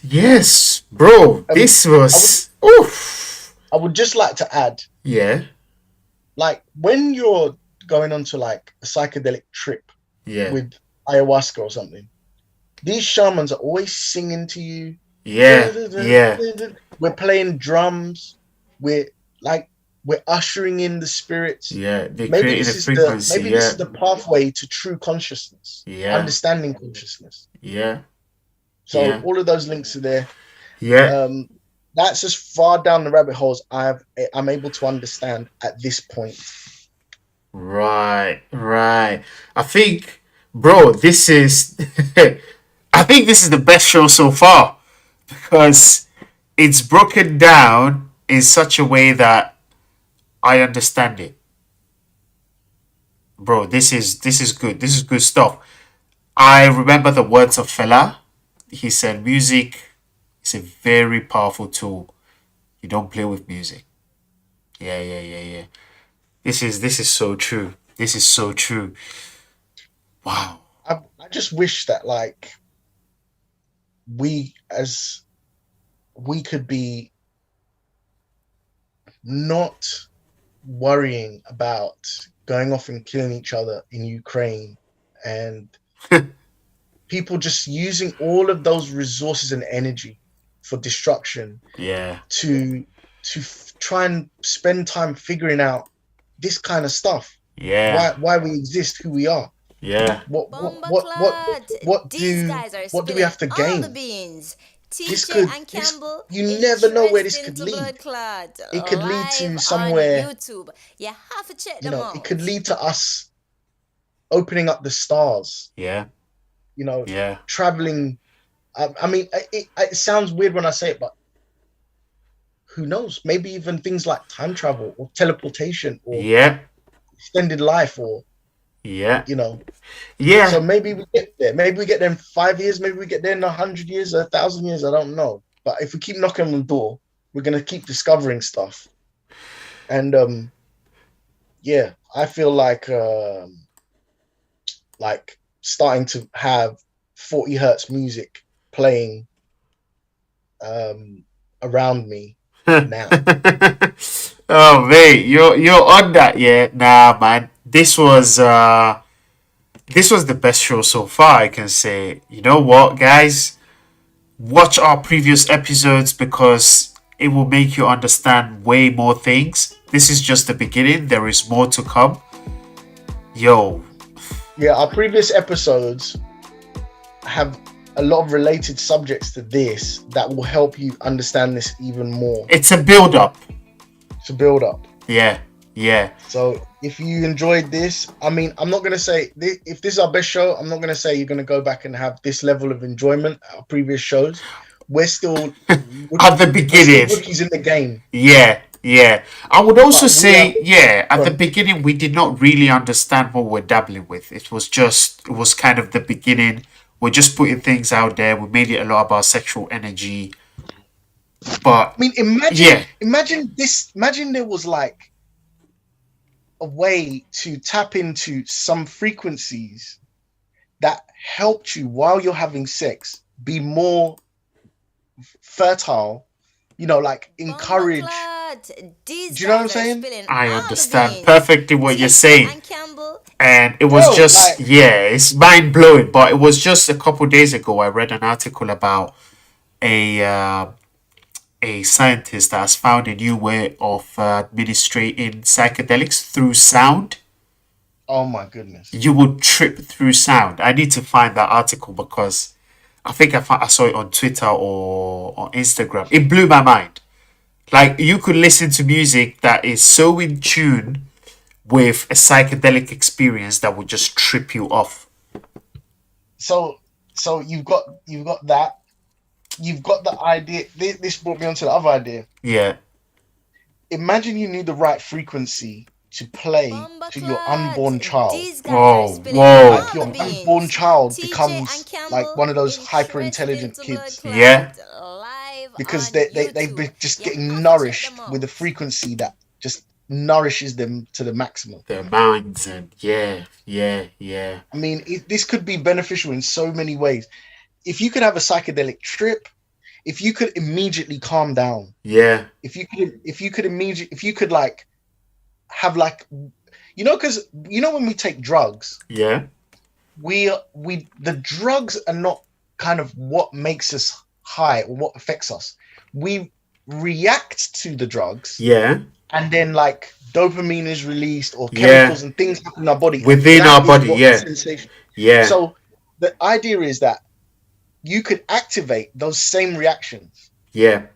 Speaker 1: bro. This was
Speaker 2: I would just like to add.
Speaker 1: Yeah.
Speaker 2: Like when you're going on to like a psychedelic trip with ayahuasca or something, these shamans are always singing to you.
Speaker 1: Yeah.
Speaker 2: We're playing drums. We're ushering in the spirits.
Speaker 1: Yeah.
Speaker 2: Maybe this is the pathway to true consciousness.
Speaker 1: Yeah.
Speaker 2: Understanding consciousness.
Speaker 1: Yeah.
Speaker 2: So all of those links are there.
Speaker 1: Yeah.
Speaker 2: That's as far down the rabbit holes I'm able to understand at this point.
Speaker 1: Right. I think, bro, this is the best show so far because it's broken down in such a way that I understand it. Bro, this is good. This is good stuff. I remember the words of Fela. He said music is a very powerful tool. You don't play with music. Yeah. This is so true. This is so true. Wow.
Speaker 2: I just wish that we could be not worrying about going off and killing each other in Ukraine and people just using all of those resources and energy for destruction.
Speaker 1: Yeah.
Speaker 2: To try and spend time figuring out this kind of stuff.
Speaker 1: Yeah.
Speaker 2: why we exist, who we are.
Speaker 1: Yeah.
Speaker 2: What what
Speaker 3: Bomba
Speaker 2: what what
Speaker 3: clot!
Speaker 2: what
Speaker 3: These
Speaker 2: do
Speaker 3: guys are
Speaker 2: what do we
Speaker 3: spilling
Speaker 2: have to
Speaker 3: all the
Speaker 2: gain?
Speaker 3: beans.
Speaker 2: This
Speaker 3: TJ
Speaker 2: could
Speaker 3: and
Speaker 2: this
Speaker 3: Campbell,
Speaker 2: you never know where this
Speaker 3: interesting
Speaker 2: could
Speaker 3: to
Speaker 2: lead.
Speaker 3: blood clot,
Speaker 2: It could lead
Speaker 3: live
Speaker 2: to
Speaker 3: on
Speaker 2: somewhere,
Speaker 3: YouTube. You have to check
Speaker 2: you
Speaker 3: them
Speaker 2: know, it could
Speaker 3: out.
Speaker 2: lead to us opening up the stars,
Speaker 1: Yeah.
Speaker 2: you know,
Speaker 1: Yeah.
Speaker 2: traveling. I mean, it sounds weird when I say it, but who knows? Maybe even things like time travel or teleportation or
Speaker 1: Yeah.
Speaker 2: extended life, or,
Speaker 1: Yeah.
Speaker 2: you know. So
Speaker 1: Yeah.
Speaker 2: maybe we get there. Maybe we get there in 5 years. Maybe we get there in 100 years, 1,000 years. I don't know. But if we keep knocking on the door, we're gonna keep discovering stuff. And yeah, I feel like starting to have 40 hertz music playing around me now.
Speaker 1: Oh mate, you're on that, yeah? Nah, man. This was the best show so far, I can say. You know what, guys? Watch our previous episodes because it will make you understand way more things. This is just the beginning. There is more to come. Yo.
Speaker 2: Yeah, our previous episodes have a lot of related subjects to this that will help you understand this even more.
Speaker 1: It's a build up.
Speaker 2: To build up.
Speaker 1: Yeah. Yeah.
Speaker 2: So if you enjoyed this, I mean, I'm not going to say if this is our best show, I'm not going to say you're going to go back and have this level of enjoyment at our previous shows. We're still
Speaker 1: At the beginning.
Speaker 2: rookies in the game.
Speaker 1: Yeah. Yeah. I would also say, at
Speaker 2: Go
Speaker 1: the
Speaker 2: on.
Speaker 1: beginning, we did not really understand what we're dabbling with. It was kind of the beginning. We're just putting things out there. We made it a lot about sexual energy. But
Speaker 2: I mean, imagine there was like a way to tap into some frequencies that helped you while you're having sex be more fertile, you know, like encourage. Do you know what I'm saying?
Speaker 1: I understand perfectly what you're saying.
Speaker 3: And Campbell,
Speaker 1: And it was
Speaker 2: Bro,
Speaker 1: just,
Speaker 2: like,
Speaker 1: it's mind blowing. But it was just a couple days ago, I read an article about a scientist that has found a new way of administrating psychedelics through sound.
Speaker 2: oh my goodness.
Speaker 1: You would trip through sound. I need to find that article because I think I saw it on Twitter or on Instagram. It blew my mind. Like, you could listen to music that is so in tune with a psychedelic experience that would just trip you off.
Speaker 2: So you've got that. You've got the idea. This brought me onto the other idea.
Speaker 1: Yeah.
Speaker 2: Imagine you knew the right frequency to play to your unborn child.
Speaker 1: Whoa.
Speaker 2: Like your unborn child becomes like one of those hyper intelligent kids.
Speaker 1: Yeah.
Speaker 2: Because they've been just getting nourished with a frequency that just nourishes them to the maximum.
Speaker 1: Their minds and yeah.
Speaker 2: I mean, this could be beneficial in so many ways. If you could have a psychedelic trip, if you could immediately calm down,
Speaker 1: Yeah.
Speaker 2: if you could like have like, you know, because you know when we take drugs,
Speaker 1: Yeah.
Speaker 2: the drugs are not kind of what makes us high or what affects us. We react to the drugs,
Speaker 1: Yeah.
Speaker 2: and then like dopamine is released or chemicals and things happen in our body.
Speaker 1: Within our body, yeah.
Speaker 2: Sensation.
Speaker 1: Yeah.
Speaker 2: So the idea is that you could activate those same reactions.
Speaker 1: Yeah.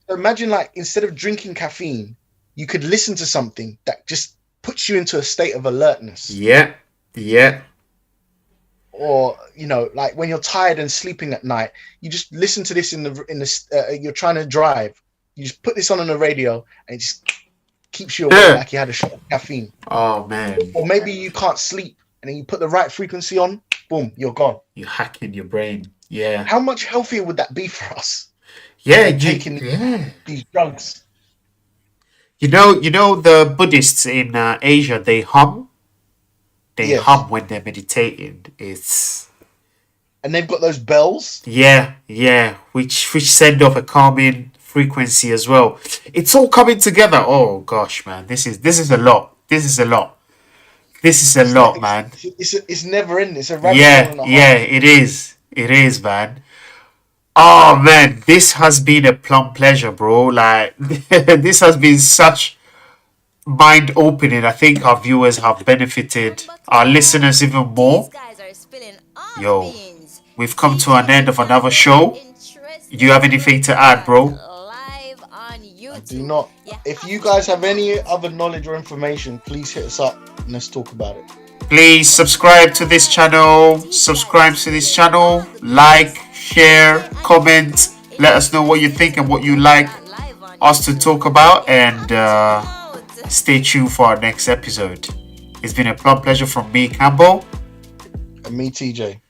Speaker 2: So imagine like instead of drinking caffeine, you could listen to something that just puts you into a state of alertness.
Speaker 1: Yeah. Yeah.
Speaker 2: Or, you know, like when you're tired and sleeping at night, you just listen to this in the you're trying to drive. You just put this on the radio and it just keeps you awake like you had a shot of caffeine.
Speaker 1: Oh man.
Speaker 2: Or maybe you can't sleep and then you put the right frequency on, boom, you're gone.
Speaker 1: You're hacking your brain. Yeah.
Speaker 2: How much healthier would that be for us?
Speaker 1: Yeah.
Speaker 2: Taking these drugs.
Speaker 1: You know the Buddhists in Asia, they hum. They hum when they're meditating.
Speaker 2: And they've got those bells.
Speaker 1: Yeah, which send off a calming frequency as well. It's all coming together. Oh gosh, man, this is a lot. This is a lot, man.
Speaker 2: It's never ending. It's a rabbit hole.
Speaker 1: Yeah, it is. It is, man. Oh man, this has been a plum pleasure, bro. Like this has been such mind opening. I think our viewers have benefited, our listeners even more. Yo, we've come to an end of another show. Do you have anything to add, bro?
Speaker 2: I do not. If you guys have any other knowledge or information, please hit us up and let's talk about it.
Speaker 1: Please subscribe to this channel. Like, share, comment. Let us know what you think and what you like us to talk about. And stay tuned for our next episode. It's been a plumb pleasure from me, Campbell.
Speaker 2: And me, TJ.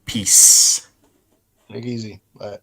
Speaker 1: Peace.
Speaker 2: Take it easy. Bye.